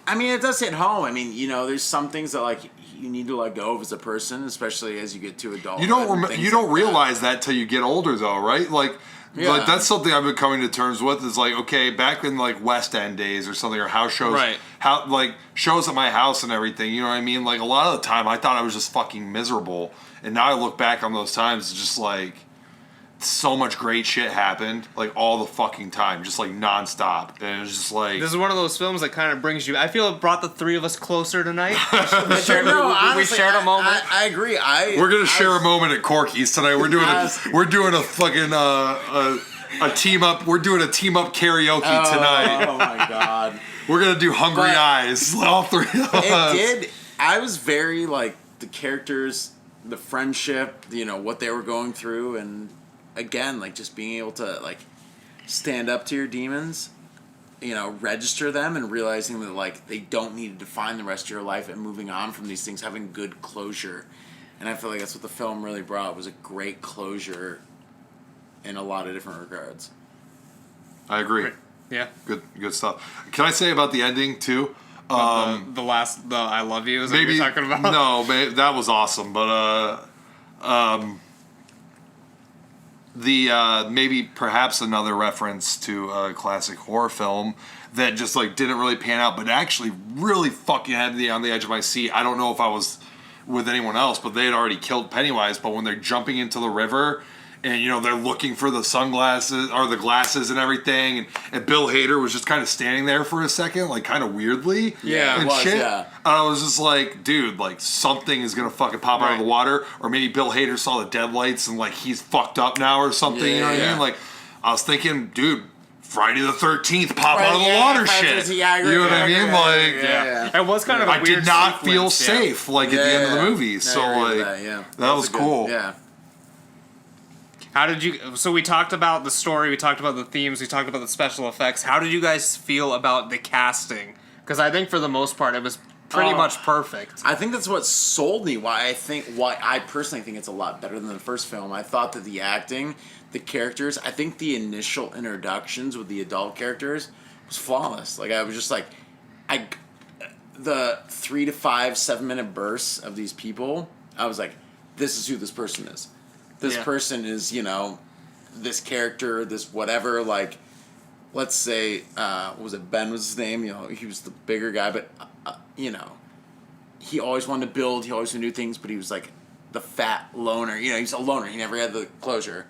I mean, it does hit home. I mean, you know, there's some things that, like, you need to let go of as a person, especially as you get to adulthood. You don't realize that till you get older, though, right? Like that's something I've been coming to terms with. Is like, okay, back in like West End days or something, or house shows, Right. like shows at my house and everything. You know what I mean? Like a lot of the time, I thought I was just fucking miserable, and now I look back on those times, it's just like so much great shit happened, like all the fucking time, just like nonstop, and it's just like This is one of those films that kind of brings you. I feel it brought the three of us closer tonight. we honestly, shared a moment. I agree. we're gonna share a moment at Corky's tonight. We're doing Honestly. we're doing a fucking a team up. We're doing a team up karaoke tonight. Oh my god. We're gonna do Hungry But- Eyes, all three of us. It did. I was very, like, the characters, the friendship, you know, what they were going through, and again, like, just being able to, like, stand up to your demons, you know, register them, and realizing that, like, they don't need to define the rest of your life, and moving on from these things, having good closure. And I feel like that's what the film really brought, was a great closure in a lot of different regards. I agree. Yeah. Good stuff. Can I say about the ending too? The I love you is Maybe what you're talking about? no, that was awesome. But maybe perhaps another reference to a classic horror film that just like didn't really pan out, but actually really fucking had me on the edge of my seat. I don't know if I was with anyone else, but they had already killed Pennywise. But when they're jumping into the river, and you know they're looking for the sunglasses or the glasses and everything, and Bill Hader was just kind of standing there for a second, like kind of weirdly, Yeah, and it was, shit. yeah. And I was just like, dude, like something is gonna fucking pop out of the water, or maybe Bill Hader saw the deadlights and like he's fucked up now or something. You know what I mean? Like I was thinking, dude, Friday the 13th, pop out of the water shit. Yeah, I agree, You know what I mean? Like, It was kind of a I weird did not sequence, feel yeah. safe like at the end of the movie. No, So I agree with like that was a good- cool. Yeah. How did you? So we talked about the story, we talked about the themes, we talked about the special effects. How did you guys feel about the casting? Because I think for the most part it was pretty much perfect. I think that's what sold me. Why I personally think it's a lot better than the first film. I thought that the acting, the characters, I think the initial introductions with the adult characters was flawless. Like I was just like, the 3 to 5 7-minute bursts of these people, I was like, this is who this person is. This person is, this character, this whatever, like, let's say, what was it, Ben was his name, he was the bigger guy, but, he always wanted to build, he always wanted to do things, but he was like the fat loner, he's a loner, he never had the closure.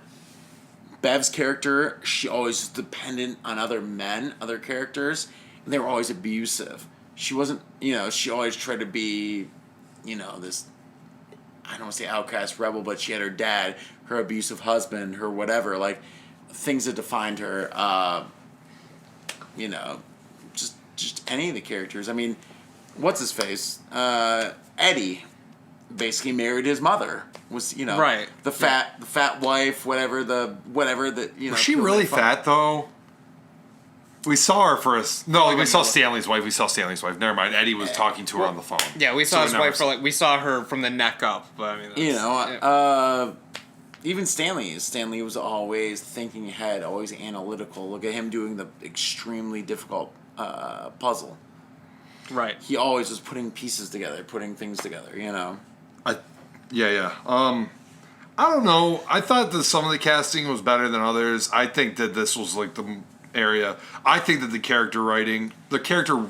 Bev's character, she always was dependent on other men, other characters, and they were always abusive. She wasn't, she always tried to be, this, I don't want to say outcast rebel, but she had her dad, her abusive husband, her whatever, like, things that defined her, just any of the characters. I mean, what's his face? Eddie basically married his mother. Was right. the fat wife, whatever that Was she really fat though? We saw her first. No, we saw Stanley's wife. Never mind. Eddie was talking to her on the phone. Yeah, we saw his wife we saw her from the neck up. But I mean, even Stanley was always thinking ahead, always analytical. Look at him doing the extremely difficult puzzle. Right. He always was putting pieces together, putting things together. Yeah. I don't know. I thought that some of the casting was better than others. I think that this was like the area. I think that the character writing, the character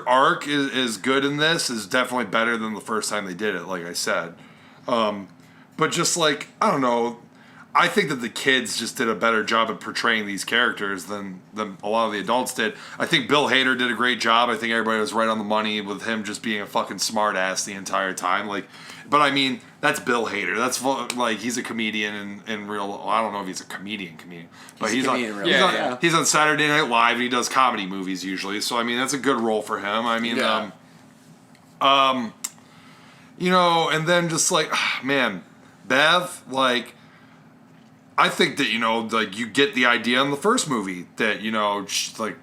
arc is good in this. Is definitely better than the first time they did it. Like I said, but just like I don't know. I think that the kids just did a better job of portraying these characters than a lot of the adults did. I think Bill Hader did a great job. I think everybody was right on the money with him just being a fucking smart ass the entire time. Like, but I mean, that's Bill Hader. That's like he's a comedian in real. Well, I don't know if he's a comedian, but he's on Saturday Night Live and he does comedy movies usually. So I mean, that's a good role for him. I mean, and then just like, man, Bev, like. I think that, like, you get the idea in the first movie that, she's, like,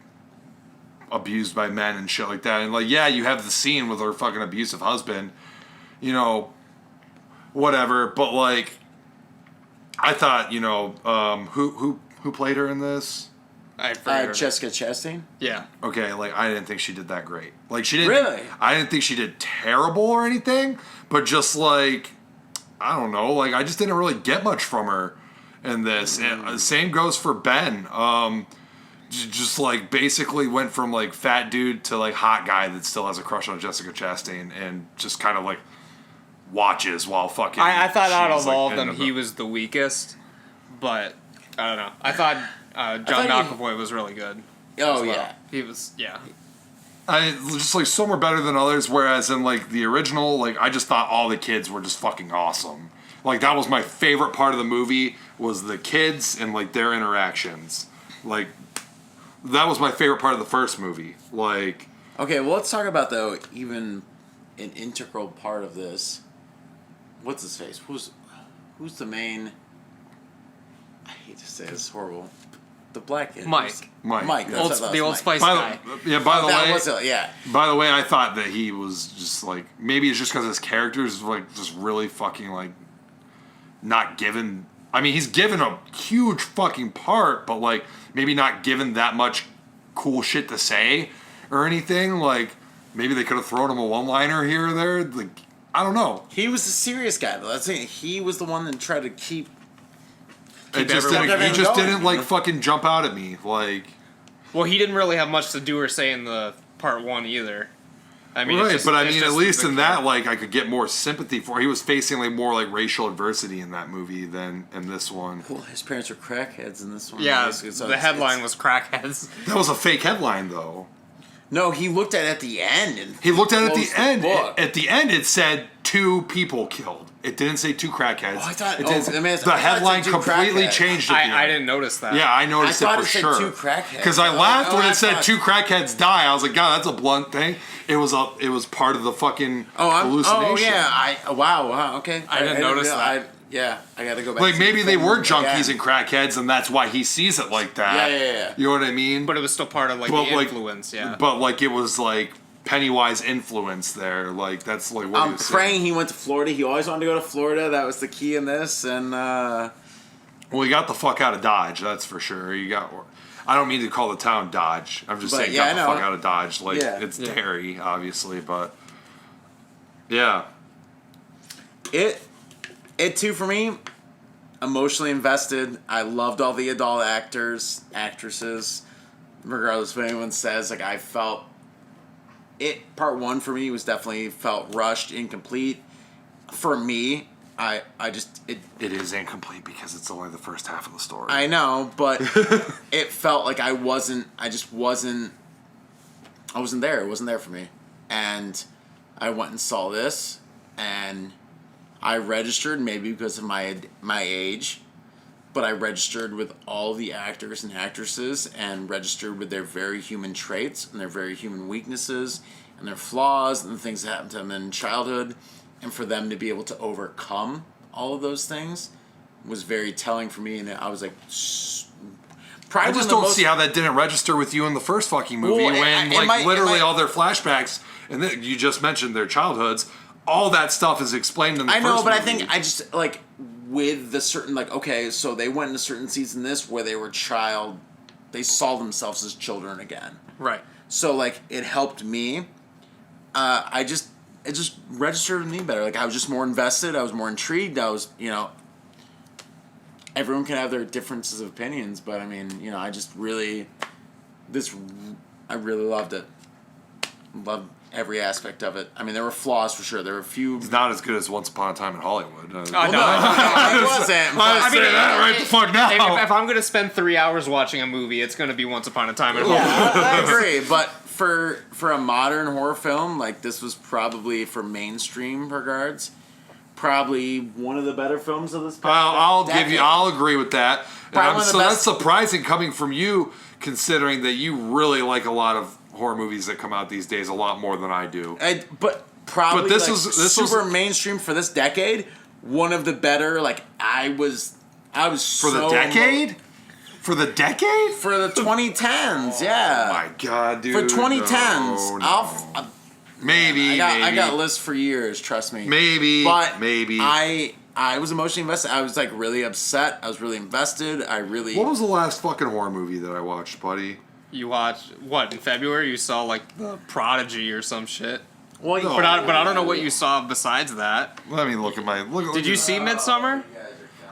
abused by men and shit like that. And, like, yeah, you have the scene with her fucking abusive husband, whatever. But, like, I thought, who played her in this? I forgot. Jessica Chastain? Yeah. Okay, like, I didn't think she did that great. Like, she didn't. Really? I didn't think she did terrible or anything. But just, like, I don't know. Like, I just didn't really get much from her. In this, and same goes for Ben. Just like basically went from like fat dude to like hot guy that still has a crush on Jessica Chastain, and just kind of like watches while fucking. I thought out of all of them, he was the weakest, but I don't know. I thought John McAvoy was really good. Oh yeah, he was. Yeah. I just like some were better than others. Whereas in like the original, like I just thought all the kids were just fucking awesome. Like that was my favorite part of the movie was the kids and like their interactions. Like that was my favorite part of the first movie. Like okay, well let's talk about though even an integral part of this. What's his face? Who's the main? I hate to say it's horrible. The black kid. Mike. The Old Spice guy. By the way, I thought that he was just like maybe it's just because his character's like just really fucking like. Not given. I mean, he's given a huge fucking part, but like maybe not given that much cool shit to say or anything. Like maybe they could have thrown him a one-liner here or there. Like I don't know. He was the serious guy though. That's it. He was the one that tried to keep. He just didn't like fucking jump out at me. Like, well, he didn't really have much to do or say in the part one either. I mean, right, but I mean, at least in that, like, I could get more sympathy for. He was facing like more like racial adversity in that movie than in this one. Well, his parents were crackheads in this one. Yeah, the headline was crackheads. That was a fake headline, though. No, he looked at it at the end. And he looked at it at the end. At the end, it said 2 people killed. It didn't say 2 crackheads. Oh, I thought the headline completely changed it. I didn't notice that. Yeah, I noticed it for sure. I thought it said 2 crackheads. Because I laughed when it said 2 crackheads die. I was like, God, that's a blunt thing. It was part of the fucking hallucination. Oh yeah, wow, okay. I didn't notice that. I got to go back. Like maybe they were junkies and crackheads, and that's why he sees it like that. Yeah. You know what I mean? But it was still part of like the influence. Yeah. But like it was like Pennywise influence there. Like that's like what I'm praying he went to Florida. He always wanted to go to Florida. That was the key in this. And well, he got the fuck out of Dodge. That's for sure. I don't mean to call the town Dodge. I'm just saying, yeah, got the fuck out of Dodge. Like, it's Yeah. Derry, obviously, but yeah. It too for me. Emotionally invested. I loved all the adult actresses. Regardless of what anyone says, like I felt it. Part 1 for me was definitely felt rushed, incomplete. For me, it is incomplete because it's only the first half of the story. I know, but it felt like I wasn't there. It wasn't there for me. And I went and saw this, and I registered, maybe because of my age, but I registered with all the actors and actresses and registered with their very human traits and their very human weaknesses and their flaws and the things that happened to them in childhood. And for them to be able to overcome all of those things was very telling for me. And I was like, I just don't see how that didn't register with you in the first fucking movie literally all their flashbacks, and then you just mentioned their childhoods. All that stuff is explained in the first movie. I know, but I think I just, like, with the certain, like, okay, so they went into certain scenes in this where they saw themselves as children again. Right. So, like, it helped me. It just registered with me better. Like, I was just more invested. I was more intrigued. I was, everyone can have their differences of opinions, but I mean, I really loved it. Loved every aspect of it. I mean, there were flaws for sure. There were a few. It's not as good as Once Upon a Time in Hollywood. No, it wasn't. I mean, that right the fuck now. If I'm gonna spend 3 hours watching a movie, it's gonna be Once Upon a Time in Hollywood. I agree, but for a modern horror film, like this was probably, for mainstream regards, probably one of the better films of this past decade. I'll agree with that. That's surprising coming from you, considering that you really like a lot of horror movies that come out these days a lot more than I do. But this was mainstream for this decade. One of the better. Like I was for the decade. For the decade? For the 2010s, yeah. Oh my god, dude. For 2010s, no. Maybe. I got lists for years. Trust me. Maybe. I was emotionally invested. I was like really upset. I was really invested. What was the last fucking horror movie that I watched, buddy? You watched what in February? You saw like The Prodigy or some shit. Well, but I don't know what you saw besides that. Let me look at my look. Did you see Midsommar?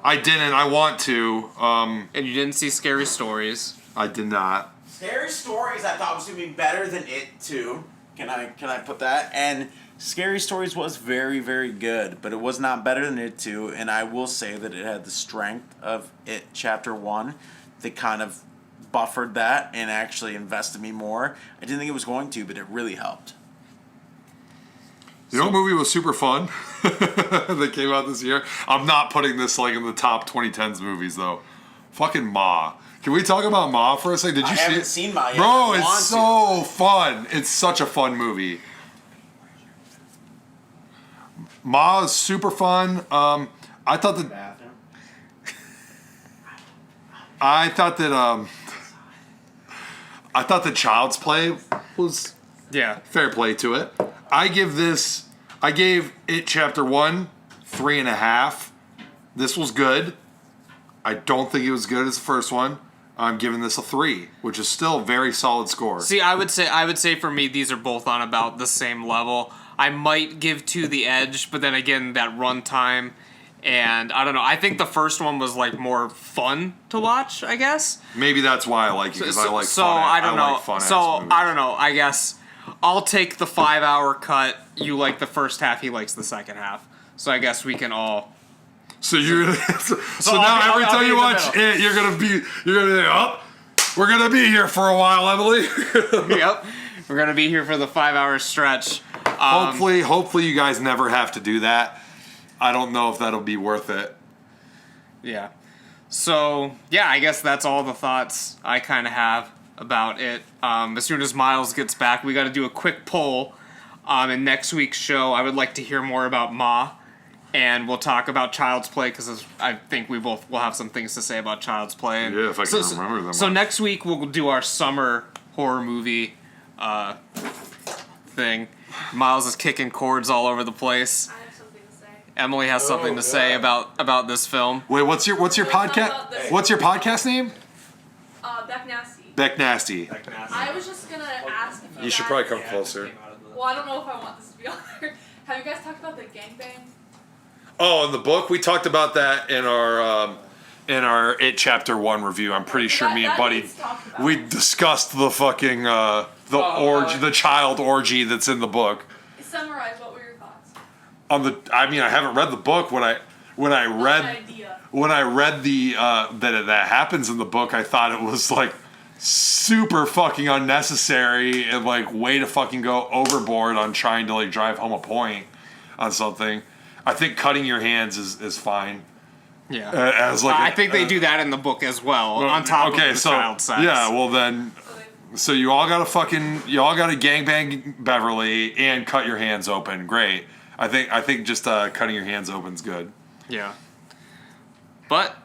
I didn't. I want to. And you didn't see Scary Stories. I did not. Scary Stories I thought was going to be better than It too. Can I put that? And Scary Stories was very, very good, but it was not better than It 2, and I will say that it had the strength of It Chapter 1 that kind of buffered that and actually invested me more. I didn't think it was going to, but it really helped. You know what movie was super fun that came out this year? I'm not putting this like in the top 2010s movies though. Fucking Ma. Can we talk about Ma for a second? Did you see it? I haven't seen Ma yet. Bro, it's so fun. It's such a fun movie. Ma is super fun. I thought that Child's Play was fair play to it. I gave It Chapter 1 3.5. This was good. I don't think it was good as the first one. I'm giving this a 3, which is still a very solid score. See, I would say for me these are both on about the same level. I might give 2 the edge, but then again that runtime, and I don't know. I think the first one was like more fun to watch, I guess. Maybe that's why I like it, because I like so fun. I don't know. Like fun so I don't know. I guess I'll take the 5-hour cut. You like the first half. He likes the second half. So I guess we can all. So you're now every time you watch it, you're gonna be we're gonna be here for a while, Emily. Yep, we're gonna be here for the 5-hour stretch. Hopefully you guys never have to do that. I don't know if that'll be worth it. Yeah. So yeah, I guess that's all the thoughts I kind of have about it. As soon as Miles gets back, we got to do a quick poll. In next week's show, I would like to hear more about Ma. And we'll talk about Child's Play, because I think we both will have some things to say about Child's Play. And yeah, if I can remember them. So next week we'll do our summer horror movie thing. Miles is kicking chords all over the place. I have something to say. Emily has something to say about this film. Wait, what's your podcast? What's your podcast name? Beck Nasty. Beck Nasty. I was just gonna ask if You should probably come closer. Well, I don't know if I want this to be on there. Have you guys talked about the gangbang? Oh, in the book, we talked about that in our It Chapter 1 review. I'm pretty sure me and Buddy, we discussed the fucking, the child orgy that's in the book. Summarize, what were your thoughts? I haven't read the book. When I read the that happens in the book, I thought it was like super fucking unnecessary and like way to fucking go overboard on trying to like drive home a point on something. I think cutting your hands is fine. Yeah. I think they do that in the book as well, on top of the child sex. Yeah, well then, so you all got to gangbang Beverly and cut your hands open. Great. I think just cutting your hands open is good. Yeah. But,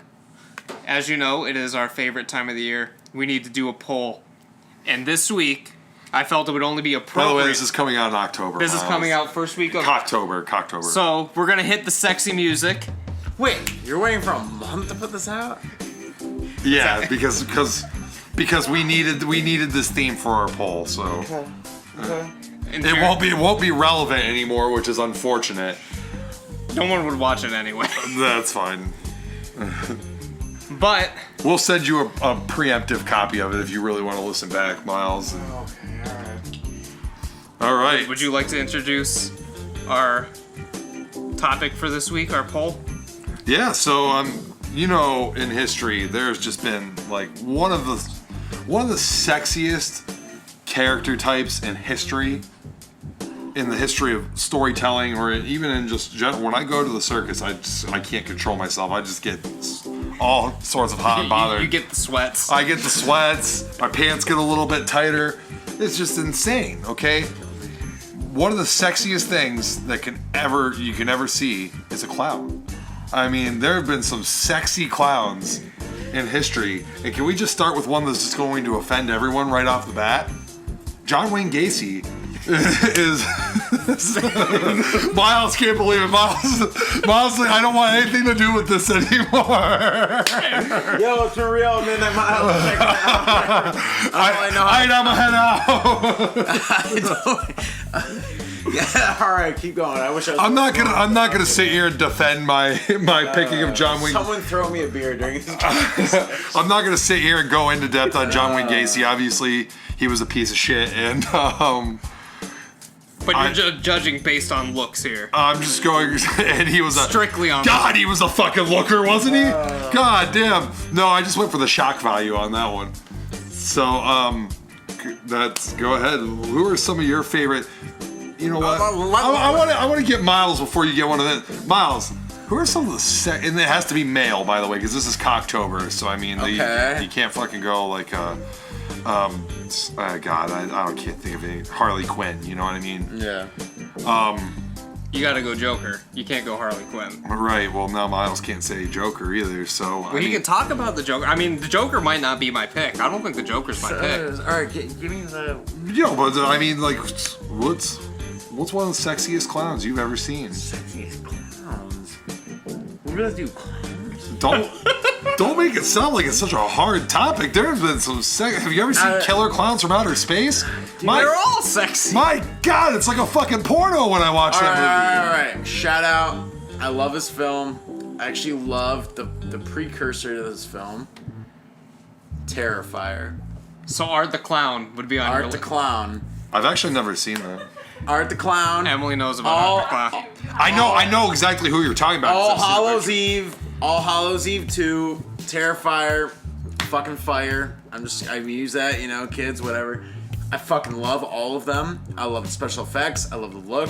as you know, it is our favorite time of the year. We need to do a poll. And this week, I felt it would only be appropriate. By the way, this is coming out in October. This is coming out first week of October. So, we're going to hit the sexy music. Wait, you're waiting for a month to put this out? Yeah, because we needed this theme for our poll, so Okay. it won't be relevant anymore, which is unfortunate. No one would watch it anyway. That's fine. But we'll send you a preemptive copy of it if you really want to listen back, Miles. Okay, all right. Would you like to introduce our topic for this week, our poll? Yeah, so in history, there's just been like one of the sexiest character types in history, in the history of storytelling, or even in just when I go to the circus, I can't control myself. I just get all sorts of hot and bothered. You get the sweats. I get the sweats. My pants get a little bit tighter. It's just insane. Okay. One of the sexiest things that you can ever see is a clown. I mean, there have been some sexy clowns in history. And can we just start with one that's just going to offend everyone right off the bat? John Wayne Gacy is... Miles can't believe it. Miles, I don't want anything to do with this anymore. Yo, it's for real, Midnight Miles. Check it out. Yeah, all right, keep going. I wish I was. I'm not gonna sit here and defend my picking of John Wayne. Someone throw me a beer during this. I'm not gonna sit here and go into depth on John Wayne Gacy. Obviously, he was a piece of shit, and But you're judging based on looks here. I'm just going, and he was strictly on. God, he was a fucking looker, wasn't he? God damn. No, I just went for the shock value on that one. So, go ahead. Who are some of your favorite? You know what? I want to get Miles before you get one of them. Miles, who are some of the and it has to be male, by the way, because this is Cocktober. So I mean, you can't fucking go like God, I can't think of any. Harley Quinn, you know what I mean? Yeah. You gotta go Joker. You can't go Harley Quinn. Right. Well, now Miles can't say Joker either. So well, he can talk about the Joker. I mean, the Joker might not be my pick. I don't think the Joker's my pick. All right, give me the. But I mean, like, what's one of the sexiest clowns you've ever seen? Sexiest clowns. We really do clowns. Don't make it sound like it's such a hard topic. There have been some have you ever seen Killer Clowns from Outer Space? They're all sexy. My God, it's like a fucking porno when I watch that movie. All right. Shout out. I love this film. I actually love the precursor to this film. Terrifier. So Art the Clown would be on Art the Clown. I've actually never seen that. Art the Clown. Emily knows about Art the Clown. I know exactly who you're talking about. All Hallows Eve 2, Terrifier, fucking fire. I use that, kids, whatever. I fucking love all of them. I love the special effects. I love the look.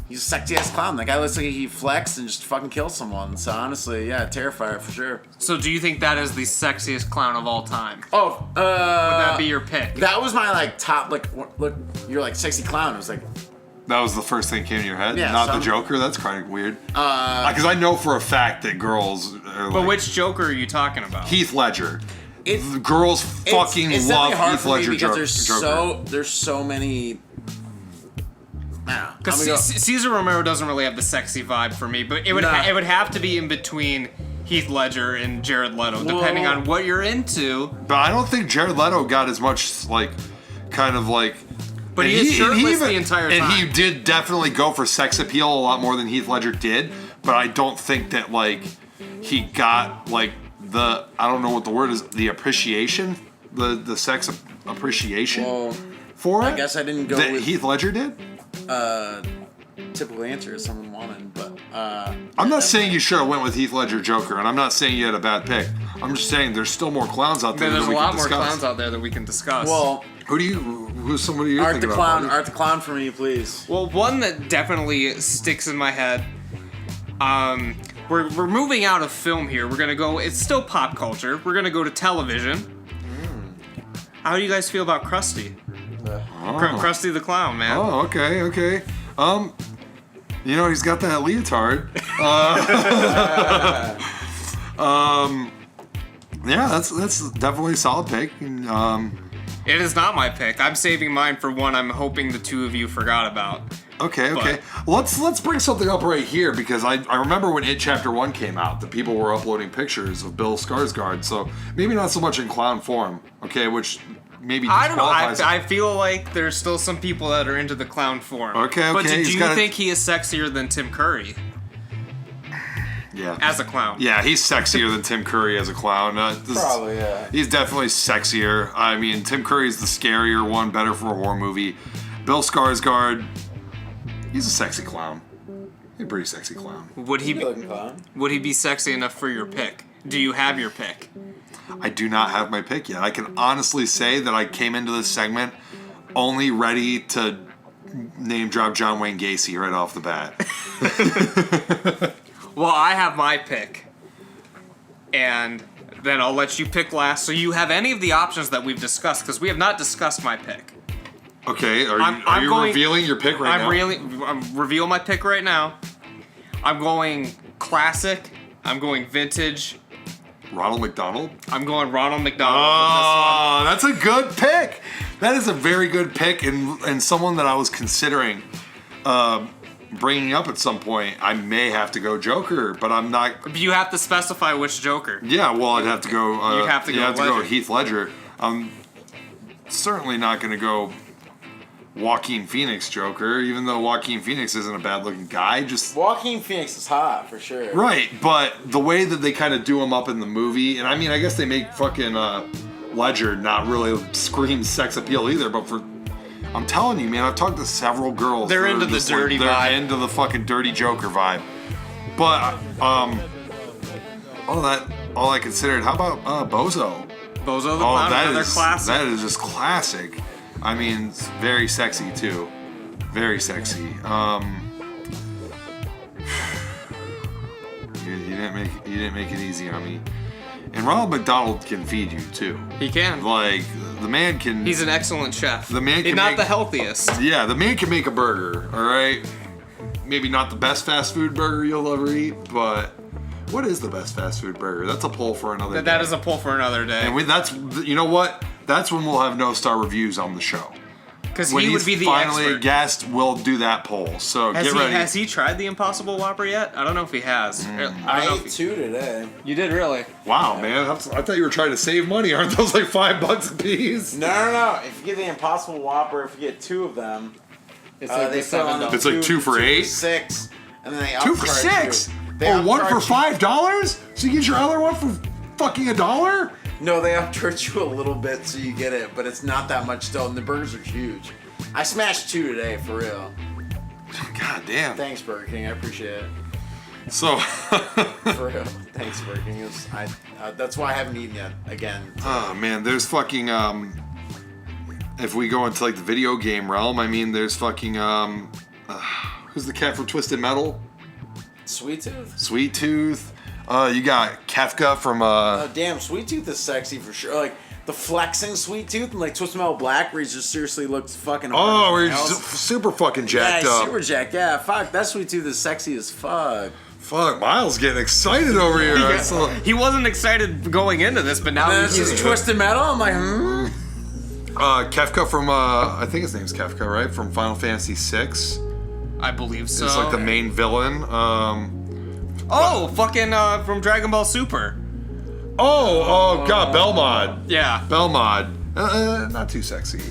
He's a sexy ass clown. That guy looks like he flexed and just fucking killed someone. So honestly, yeah, Terrifier for sure. So do you think that is the sexiest clown of all time? Oh, would that be your pick? That was my top look. You're like sexy clown. It was like. That was the first thing that came to your head? Yeah, Not the Joker? That's kind of weird. Because I know for a fact that girls are But which Joker are you talking about? Heath Ledger. Girls fucking love Heath Ledger because Joker. There's so many. Because Cesar Romero doesn't really have the sexy vibe for me, but it would have to be in between Heath Ledger and Jared Leto, depending on what you're into. But I don't think Jared Leto got as much, like, kind of like... But he is shirtless the entire time. And he did definitely go for sex appeal a lot more than Heath Ledger did. But I don't think that, like, he got, like, the... I don't know what the word is. The appreciation? The sex appreciation for it? I guess I didn't go that with... Heath Ledger did? Typical answer is someone wanted, but... I'm not saying you should have went with Heath Ledger Joker, and I'm not saying you had a bad pick. I'm just saying there's still more clowns out there There's that a we can lot more discuss. clowns out there that we can discuss. Well... Who's somebody you're Art thinking the about? Clown. Art the Clown for me, please. Well, one that definitely sticks in my head. We're moving out of film here. We're gonna go. It's still pop culture. We're gonna go to television. How do you guys feel about Krusty? Krusty the Clown, man. Oh, okay. You know, he's got that leotard. Yeah, that's definitely a solid pick. And, It is not my pick. I'm saving mine for one I'm hoping the two of you forgot about. Okay. Let's bring something up right here because I remember when It Chapter 1 came out, the people were uploading pictures of Bill Skarsgård, so maybe not so much in clown form, okay, which maybe I don't know. disqualifies him. I feel like there's still some people that are into the clown form. Okay. But do he's you gotta- think he is sexier than Tim Curry Yeah. as a clown? Yeah, he's sexier than Tim Curry as a clown. Probably, yeah. He's definitely sexier. I mean, Tim Curry's the scarier one, better for a horror movie. Bill Skarsgård, he's a sexy clown. He's a pretty sexy clown. Would he Good clown. would he be sexy enough for your pick? Do you have your pick? I do not have my pick yet. I can honestly say that I came into this segment only ready to name drop John Wayne Gacy right off the bat. Well, I have my pick. And then I'll let you pick last so you have any of the options that we've discussed because we have not discussed my pick. Okay, are I'm you going- revealing your pick right now? I'm reveal my pick right now. I'm going classic. I'm going vintage. Ronald McDonald? I'm going Ronald McDonald with this one. Oh, that's a good pick. That is a very good pick and someone that I was considering bringing up at some point. I may have to go Joker, but I'm not. But you have to specify which Joker. Yeah, well, I'd have to go. You'd have to go Ledger. Heath Ledger. I'm certainly not going to go Joaquin Phoenix Joker, even though Joaquin Phoenix isn't a bad-looking guy. Just Joaquin Phoenix is hot, for sure. right, but the way that they kind of do him up in the movie, and I mean, I guess they make fucking Ledger not really scream sex appeal either, but I'm telling you, man, I've talked to several girls. They're that are into the just like, dirty they're vibe. into the fucking dirty Joker vibe. But all I considered. How about Bozo? Bozo the Clown, another classic. That is just classic. I mean, it's very sexy too. Very sexy. You didn't make it easy on me. And Ronald McDonald can feed you too. He can. Like the man can. He's an excellent chef. The man can not make- the healthiest. Yeah, the man can make a burger. All right. Maybe not the best fast food burger you'll ever eat, but what is the best fast food burger? That's a poll for another day. That is a pull for another day. And that's you know what? That's when we'll have no star reviews on the show. Because When he would he's be the finally expert. a guest, we'll do that poll. So get ready. Has he tried the Impossible Whopper yet? I don't know if he has. I don't know I if ate two today. You did really? Wow, man! I thought you were trying to save money. Aren't those like $5 a piece? No. If you get the Impossible Whopper, if you get two of them, It's they sell on $7. It's like two for $8? 6, and then they 2 for upcharge $6. you. They Oh, one for upcharge $5. So you get your other one for fucking $1. No, they upcharge you a little bit so you get it, but it's not that much still, and the burgers are huge. I smashed 2 today, for real. God damn. Thanks, Burger King. I appreciate it. So, For real. Thanks, Burger King. That's why I haven't eaten yet. Again. oh man, there's fucking if we go into like the video game realm, I mean, there's fucking who's the cat from Twisted Metal? Sweet Tooth. Sweet Tooth. You got Kefka from Oh, damn. Sweet Tooth is sexy for sure. Like, the flexing Sweet Tooth and like Twisted Metal Black, where he just seriously looks fucking. Oh, where he's else. super fucking jacked Yeah, up. super jacked. Yeah, fuck. That Sweet Tooth is sexy as fuck. Fuck, Miles getting excited over here. I saw- He wasn't excited going into this, but now And then it's he's just Twisted Metal. I'm like, Kefka from I think his name's Kefka, right? From Final Fantasy VI. I believe so. It's like the main villain. Oh, fucking from Dragon Ball Super. Oh God, Belmod. Yeah. Belmod. Not too sexy.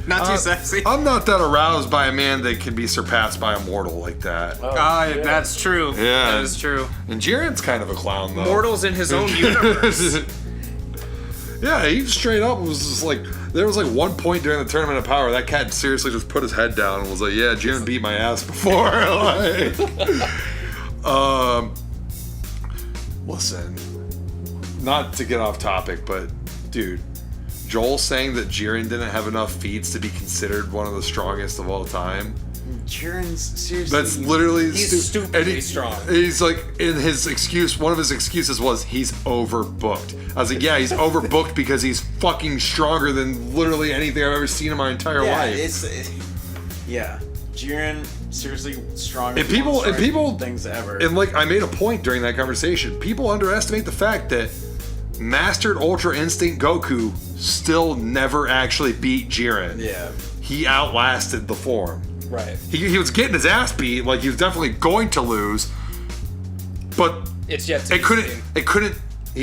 Not too sexy. I'm not that aroused by a man that can be surpassed by a mortal like that. That's true. Yeah. That is true. And Jarrod's kind of a clown, though. Mortal's in his own universe. Yeah, he straight up was just like, there was like one point during the Tournament of Power, that cat seriously just put his head down and was like, yeah, Jarrod beat my ass before. Listen, not to get off topic, but dude, Joel saying that Jiren didn't have enough feats to be considered one of the strongest of all time. Jiren's seriously. That's literally He's stupidly strong. He's like, in his excuse, one of his excuses was he's overbooked. I was like, yeah, he's overbooked because he's fucking stronger than literally anything I've ever seen in my entire life. Jiren seriously stronger. And people things ever. And like, I made a point during that conversation. People underestimate the fact that Mastered Ultra Instinct Goku still never actually beat Jiren. Yeah. He outlasted the form. Right. He was getting his ass beat, like he was definitely going to lose, but It's yet to he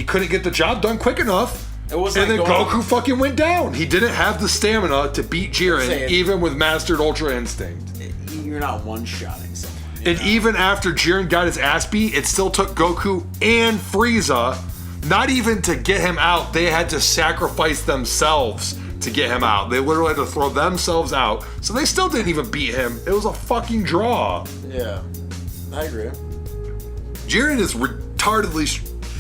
couldn't get the job done quick enough. It wasn't And then like Goku fucking went down. He didn't have the stamina to beat Jiren, even with Mastered Ultra Instinct. You're not one-shotting someone. And even after Jiren got his ass beat, it still took Goku and Frieza, not even to get him out, they had to sacrifice themselves to get him out. They literally had to throw themselves out. So they still didn't even beat him. It was a fucking draw. Yeah. I agree. Jiren is retardedly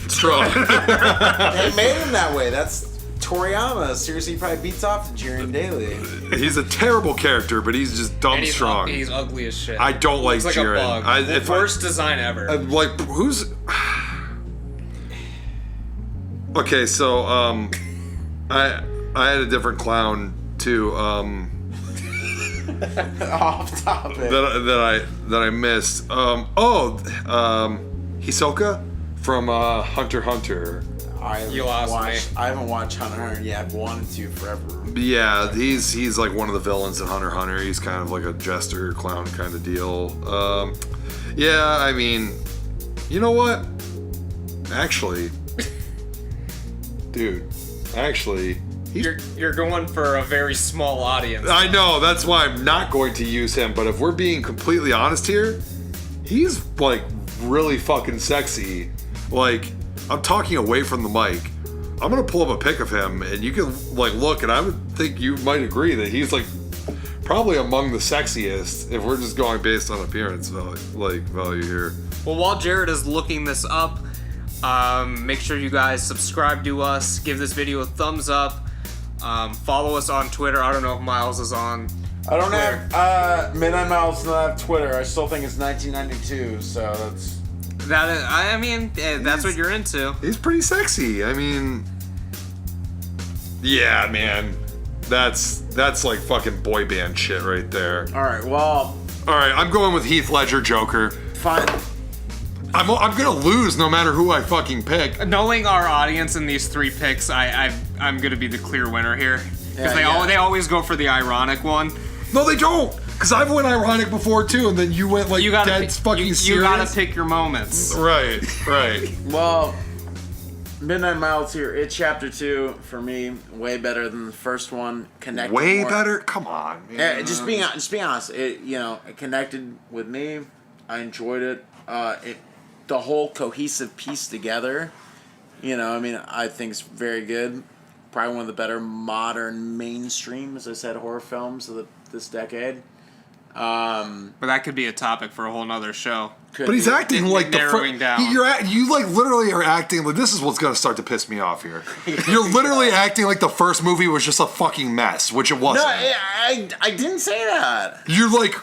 strong. They made him that way. That's Toriyama. Seriously, he probably beats off to Jiren daily. He's a terrible character, but he's just dumb And strong. He's ugly as shit. I don't like Looks Jiren. Like a bug. Worst design ever. Who's... Okay, so, I had a different clown too. Off topic. That I missed. Hisoka from Hunter x Hunter. I haven't watched Hunter x Hunter yet. I've wanted to forever. Yeah, he's like one of the villains in Hunter x Hunter. He's kind of like a jester clown kind of deal. Yeah, I mean, you know what? Actually, dude, You're going for a very small audience. I know, that's why I'm not going to use him, but if we're being completely honest here, he's like really fucking sexy. Like, I'm talking away from the mic. I'm gonna pull up a pic of him and you can like look, and I would think you might agree that he's like probably among the sexiest if we're just going based on appearance value here. Well, while Jarrod is looking this up, make sure you guys subscribe to us, give this video a thumbs up, follow us on Twitter. I don't know if Miles is on I don't Twitter. have Midnight Miles doesn't have Twitter. I still think it's 1992, so that's that's what you're into. He's pretty sexy. I mean, yeah, man, that's like fucking boy band shit right there. alright, well, Alright, I'm going with Heath Ledger Joker. fine. I'm gonna lose no matter who I fucking pick. Knowing our audience in these three picks, I'm gonna be the clear winner here because Yeah, they always go for the ironic one. No, they don't. Because I've went ironic before too, and then you went like You gotta dead fucking serious. you gotta pick your moments. Right. Well, Midnight Miles here. It's chapter 2 for me. Way better than the first one. Connected Way more. better. Come on, man. Yeah, just being honest. It connected with me. I enjoyed it. The whole cohesive piece together. I think it's very good. Probably one of the better modern mainstream, as I said, horror films of this decade. But that could be a topic for a whole nother show. But he's acting like narrowing down. You like literally are acting like this is what's gonna start to piss me off here. You're literally acting like the first movie was just a fucking mess, which it wasn't. No, I didn't say that. You're like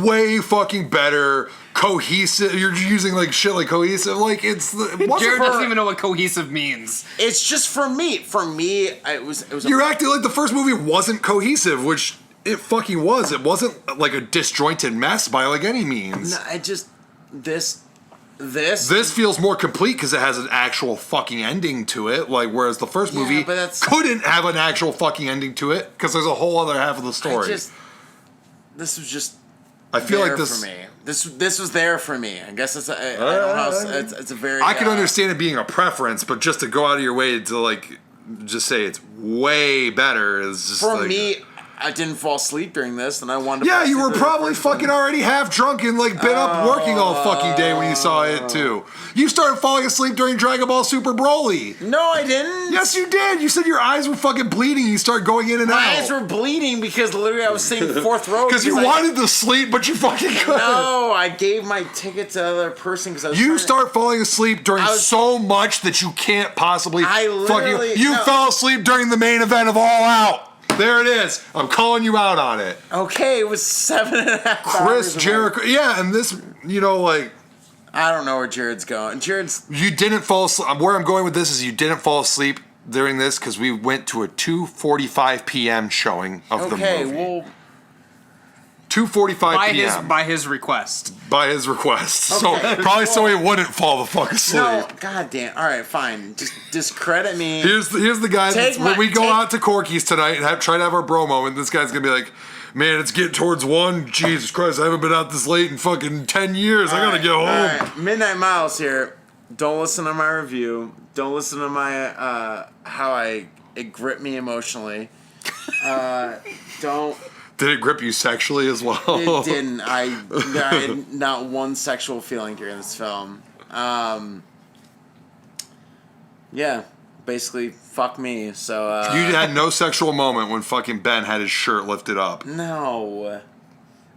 way fucking better, cohesive. You're using like shit like cohesive. Like it's the. Jarrod doesn't even know what cohesive means. It's just for me. For me, it was. You're acting like the first movie wasn't cohesive, which it fucking was. It wasn't like a disjointed mess by like any means. No, it just this. This feels more complete because it has an actual fucking ending to it. Like whereas the first movie couldn't have an actual fucking ending to it because there's a whole other half of the story. This was just. I feel like there this. for me. This was there for me. I guess I don't know. It's a very. I can understand it being a preference, but just to go out of your way to like just say it's way better is just for like, me. I didn't fall asleep during this, and I wanted to. Yeah, you were probably fucking already half drunk and like been up working all fucking day when you saw it too. You started falling asleep during Dragon Ball Super Broly. No, I didn't. Yes, you did. You said your eyes were fucking bleeding. You started going in and out. My eyes were bleeding because literally I was sitting fourth row. Because you wanted to sleep, but you fucking couldn't. No, I gave my ticket to the other person because I was. You start falling asleep during so much that you can't possibly. You fell asleep during the main event of All Out. There it is. I'm calling you out on it. Okay, it was 7.5 Chris hours. Jericho. Yeah, and this, like. I don't know where Jared's going. You didn't fall asleep. Where I'm going with this is you didn't fall asleep during this because we went to a 2:45 p.m. showing of the movie. Okay, well. 2:45 p.m. By his request. By his request. Okay. So probably so he wouldn't fall the fuck asleep. No, goddamn. All right, fine. Just discredit me. Here's the guy. When we go out to Corky's tonight and try to have our bro moment, this guy's gonna be like, "Man, it's getting towards 1. Jesus Christ, I haven't been out this late in fucking 10 years. I gotta get home." All right. Midnight Miles here. Don't listen to my review. Don't listen to my how it gripped me emotionally. Don't. Did it grip you sexually as well? It didn't. I had not one sexual feeling during this film. Yeah, basically, fuck me. So you had no sexual moment when fucking Ben had his shirt lifted up. No.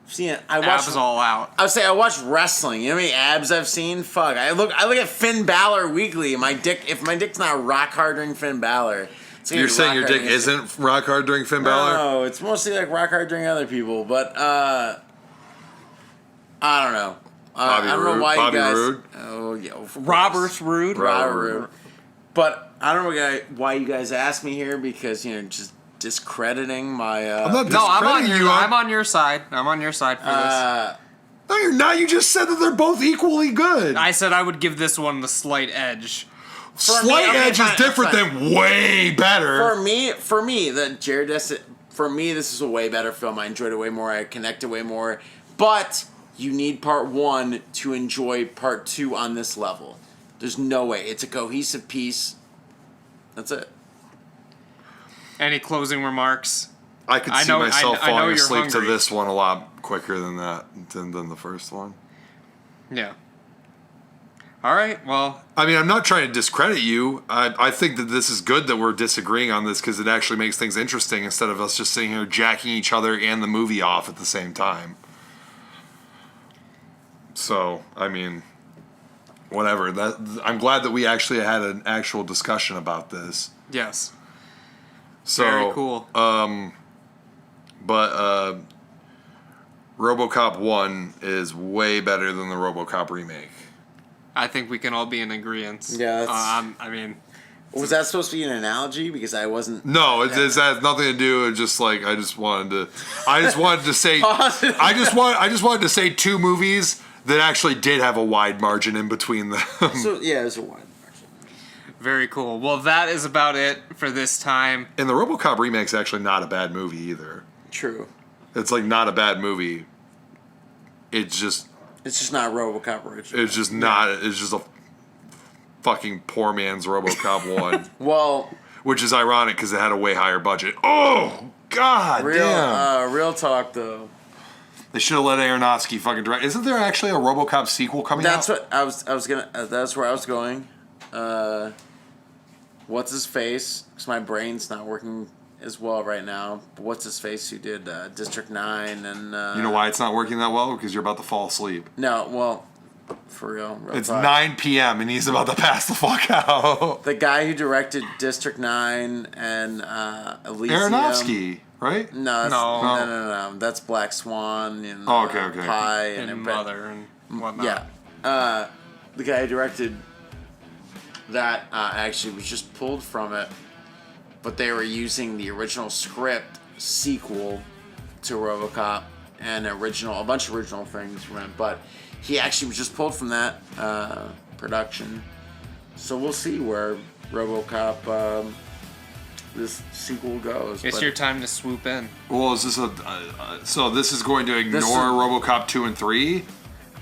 See, I watched abs all out. I would say I watched wrestling. You know how many abs I've seen? Fuck. I look at Finn Balor weekly. If my dick's not rock hard during Finn Balor. You're saying your dick isn't rock hard during Finn Balor? No, it's mostly like rock hard during other people. But I don't know. I don't know why you guys. Rude? Oh yeah, Robert Roode. But I don't know why you guys asked me here because just discrediting my. I'm not discrediting you. I'm on your side. I'm on your side for this. No, you're not. You just said that they're both equally good. I said I would give this one the slight edge. Slight edge is different than way better. For me, this is a way better film. I enjoyed it way more. I connected way more. But you need part 1 to enjoy part 2 on this level. There's no way. It's a cohesive piece. That's it. Any closing remarks? I could see myself falling asleep to this one a lot quicker than the first one. Yeah. All right, well... I mean, I'm not trying to discredit you. I think that this is good that we're disagreeing on this because it actually makes things interesting instead of us just sitting here jacking each other and the movie off at the same time. So, I mean, whatever. I'm glad that we actually had an actual discussion about this. Yes. So, very cool. But RoboCop 1 is way better than the RoboCop remake. I think we can all be in agreement. Yeah, I mean... Was that supposed to be an analogy? Because I wasn't... No, it has nothing to do with just like, I just wanted to say... I just wanted to say 2 movies that actually did have a wide margin in between them. So, yeah, there's a wide margin. Very cool. Well, that is about it for this time. And the RoboCop remake's actually not a bad movie either. True. It's like not a bad movie. It's just not RoboCop original. It's just not. It's just a fucking poor man's RoboCop 1. Well, which is ironic because it had a way higher budget. Oh God, damn. Real talk though. They should have let Aronofsky fucking direct. Isn't there actually a RoboCop sequel coming out? That's what I was gonna. That's where I was going. What's his face? Because my brain's not working as well right now. But what's his face? Who did District 9 and? You know why it's not working that well? Because you're about to fall asleep. No, well, for real it's talk. 9 p.m. and he's about to pass the fuck out. The guy who directed District 9 and Elysium. Aronofsky, right? No. That's Black Swan and okay. Pie and Mother and whatnot. Yeah, the guy who directed that actually was just pulled from it, but they were using the original script sequel to RoboCop and a bunch of original things from it, but he actually was just pulled from that production. So we'll see where RoboCop this sequel goes. It's your time to swoop in. Well, is this so this is going to ignore RoboCop 2 and 3?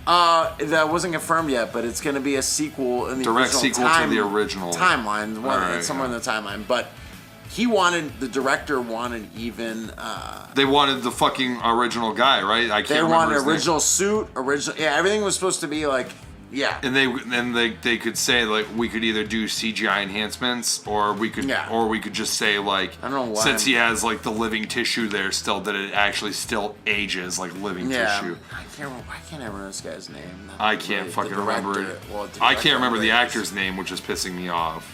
That wasn't confirmed yet, but it's going to be a sequel in the Direct original sequel to the original timeline. Alright, Somewhere in the timeline, but the director wanted even. They wanted the fucking original guy, right? I can't They remember wanted his name. original suit, everything was supposed to be like, yeah. And they could say like we could either do CGI enhancements or we could just say like I don't know why since he has like the living tissue there still that it actually still ages like living tissue. Why can't I remember this guy's name? I can't fucking remember it. I can't remember the actor's name, which is pissing me off.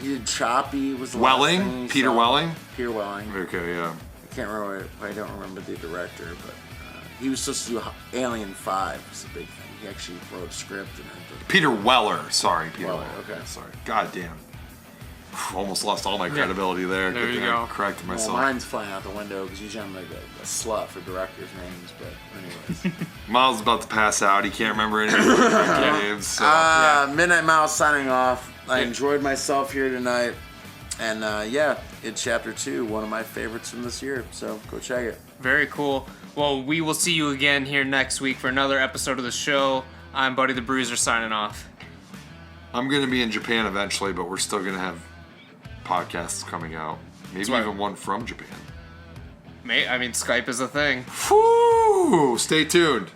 He did Choppy. Was the Welling? last thing he Peter saw. Welling? Peter Welling. Okay, yeah. I can't remember. I don't remember the director, but he was supposed to do Alien 5. Was a big thing. He actually wrote a script and everything. Peter Weller. Sorry, Peter Weller, Weller. okay. Sorry. God damn. Almost lost all my credibility there. There Good you thing I go. corrected Well, myself. mine's flying out the window because usually I'm like a slut for directors' names, but anyways. Miles is about to pass out. He can't remember any of the names. So. Midnight Mouse signing off. I enjoyed myself here tonight. And it's Chapter 2, one of my favorites from this year. So go check it. Very cool. Well, we will see you again here next week for another episode of the show. I'm Buddy the Bruiser signing off. I'm going to be in Japan eventually, but we're still going to have podcasts coming out. Maybe right. even one from Japan. Skype is a thing. Whew! Stay tuned.